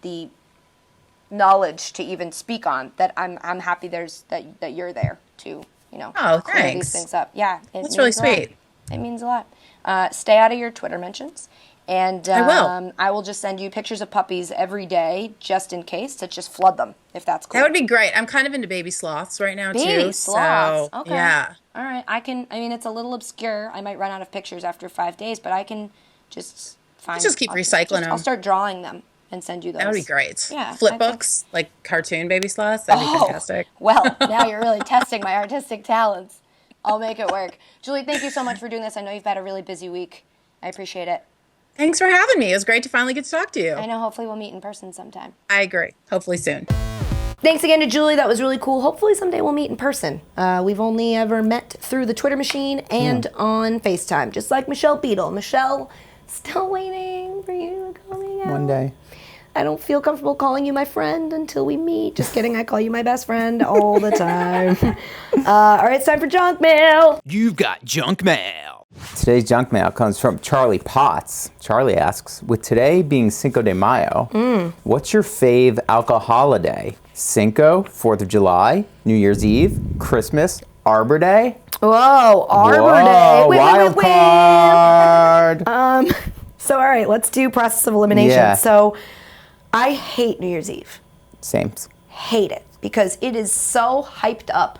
knowledge to even speak on. That I'm happy that you're there to clear these things up. Yeah, that's really sweet. It means a lot. Stay out of your Twitter mentions. And I will just send you pictures of puppies every day, just in case, to just flood them, if that's cool. That would be great. I'm kind of into baby sloths right now, too. Baby sloths? So, okay. Yeah. All right. It's a little obscure. I might run out of pictures after 5 days, but I can just find... Just keep recycling them. I'll start drawing them and send you those. That would be great. Yeah. Flip books, like cartoon baby sloths. That'd be fantastic. Well, now you're really testing my artistic talents. I'll make it work. Julie, thank you so much for doing this. I know you've had a really busy week. I appreciate it. Thanks for having me. It was great to finally get to talk to you. I know. Hopefully we'll meet in person sometime. I agree. Hopefully soon. Thanks again to Julie. That was really cool. Hopefully someday we'll meet in person. We've only ever met through the Twitter machine and on FaceTime, just like Michelle Beadle. Michelle, still waiting for you to call me out. One day. I don't feel comfortable calling you my friend until we meet. Just kidding. I call you my best friend all the time. All right, it's time for junk mail. You've got junk mail. Today's junk mail comes from Charlie Potts. Charlie asks, with today being Cinco de Mayo, what's your fave alcohol holiday? Cinco, 4th of July, New Year's Eve, Christmas, Arbor Day? Whoa, Arbor Day. Wait, wild card. So, all right, let's do process of elimination. Yeah. So, I hate New Year's Eve. Same. Hate it, because it is so hyped up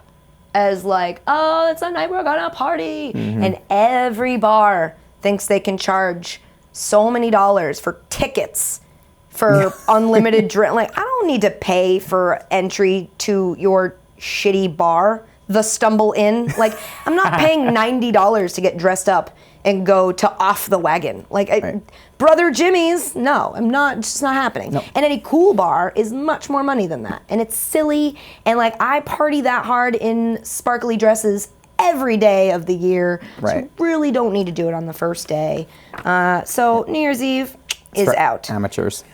as like, oh, it's a night we're gonna party. And every bar thinks they can charge so many dollars for tickets for unlimited drink. Like, I don't need to pay for entry to your shitty bar, the Stumble Inn. Like, I'm not paying $90 to get dressed up and go to Off the Wagon. Like, Right. Brother Jimmy's, no, I'm not, it's just not happening. Nope. And any cool bar is much more money than that. And it's silly, and like, I party that hard in sparkly dresses every day of the year. Right. So really don't need to do it on the first day. So New Year's Eve is For out. Amateurs.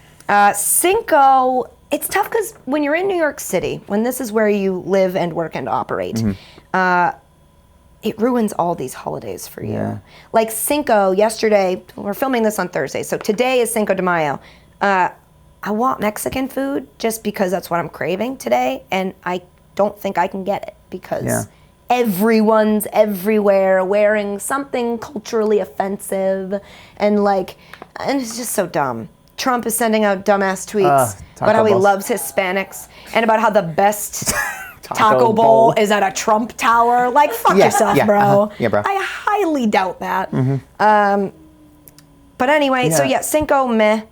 Cinco, it's tough because when you're in New York City, when this is where you live and work and operate, it ruins all these holidays for you. Yeah. Like Cinco, yesterday, we're filming this on Thursday, so today is Cinco de Mayo. I want Mexican food just because that's what I'm craving today, and I don't think I can get it because everyone's everywhere wearing something culturally offensive, and it's just so dumb. Trump is sending out dumbass tweets about how he loves Hispanics and about how the best Taco Bowl is at a Trump tower. Like, fuck yourself, bro. Yeah, bro. I highly doubt that. But anyway, so Cinco, meh.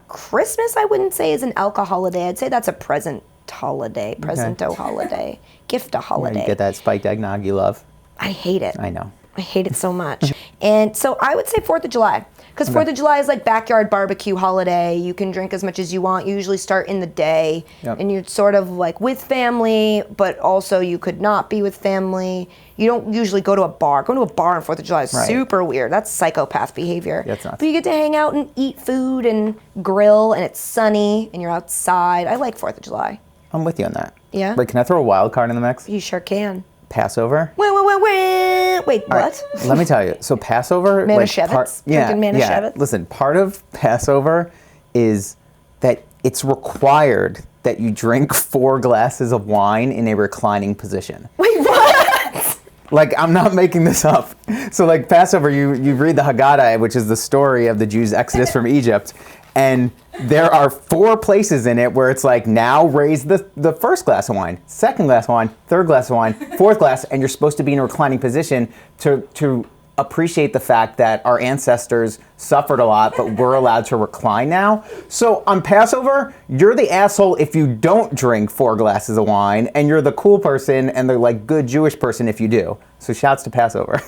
Christmas, I wouldn't say is an alcohol holiday. I'd say that's a present holiday, presento holiday, gift a holiday. You get that spiked eggnog you love. I hate it. I know. I hate it so much. And so I would say 4th of July. Because 4th of July is like backyard barbecue holiday. You can drink as much as you want. You usually start in the day. Yep. And you're sort of like with family, but also you could not be with family. You don't usually go to a bar. Going to a bar on 4th of July is super weird. That's psychopath behavior. That's nuts. But you get to hang out and eat food and grill, and it's sunny, and you're outside. I like 4th of July. I'm with you on that. Yeah? Wait, can I throw a wild card in the mix? You sure can. Passover? Wait, All what? right, let me tell you. So Passover, Manischewitz? Drinking Manischewitz? Listen, part of Passover is that it's required that you drink 4 glasses of wine in a reclining position. Wait, what? Like, I'm not making this up. So, like, Passover, you read the Haggadah, which is the story of the Jews' exodus from Egypt, and there are 4 places in it where it's like, now raise the first glass of wine, second glass of wine, third glass of wine, fourth glass, and you're supposed to be in a reclining position to appreciate the fact that our ancestors suffered a lot, but we're allowed to recline now. So on Passover, you're the asshole if you don't drink 4 glasses of wine, and you're the cool person and the like good Jewish person if you do. So shouts to Passover.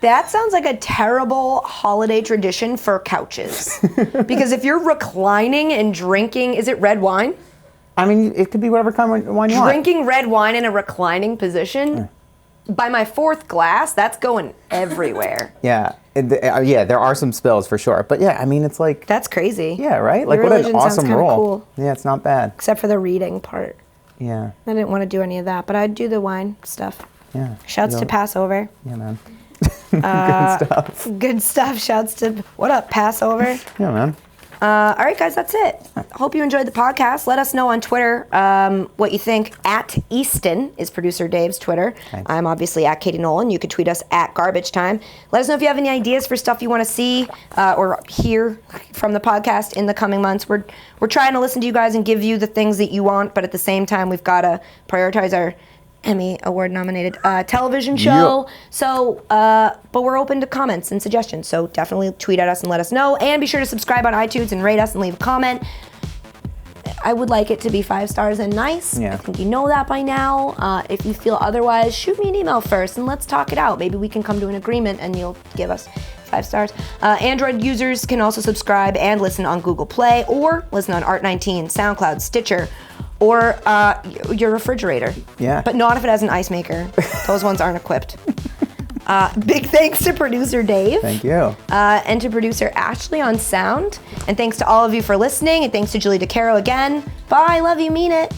That sounds like a terrible holiday tradition for couches. Because if you're reclining and drinking, is it red wine? I mean, it could be whatever kind of wine you want. Drinking red wine in a reclining position, by my 4th glass, that's going everywhere. Yeah. There are some spills for sure. But yeah, I mean, it's like... That's crazy. Yeah, right? Like, Your what an religion sounds awesome kinda rule. cool. Yeah, it's not bad. Except for the reading part. Yeah. I didn't want to do any of that, but I'd do the wine stuff. Yeah. Shouts to Passover. Yeah, man. Good stuff. Good stuff. Shouts to, what up, Passover? Yeah, man. All right, guys, that's it. Hope you enjoyed the podcast. Let us know on Twitter what you think. At Easton is producer Dave's Twitter. Thanks. I'm obviously at Katie Nolan. You could tweet us at Garbage Time. Let us know if you have any ideas for stuff you want to see or hear from the podcast in the coming months. We're trying to listen to you guys and give you the things that you want, but at the same time, we've got to prioritize our Emmy Award-nominated television show. Yeah. So, but we're open to comments and suggestions. So definitely tweet at us and let us know. And be sure to subscribe on iTunes and rate us and leave a comment. I would like it to be 5 stars and nice. Yeah. I think you know that by now. If you feel otherwise, shoot me an email first and let's talk it out. Maybe we can come to an agreement and you'll give us 5 stars. Android users can also subscribe and listen on Google Play or listen on Art19, SoundCloud, Stitcher, or your refrigerator. Yeah. But not if it has an ice maker. Those ones aren't equipped. Big thanks to producer Dave. Thank you. And to producer Ashley on sound. And thanks to all of you for listening. And thanks to Julie DiCaro again. Bye. Love you. Mean it.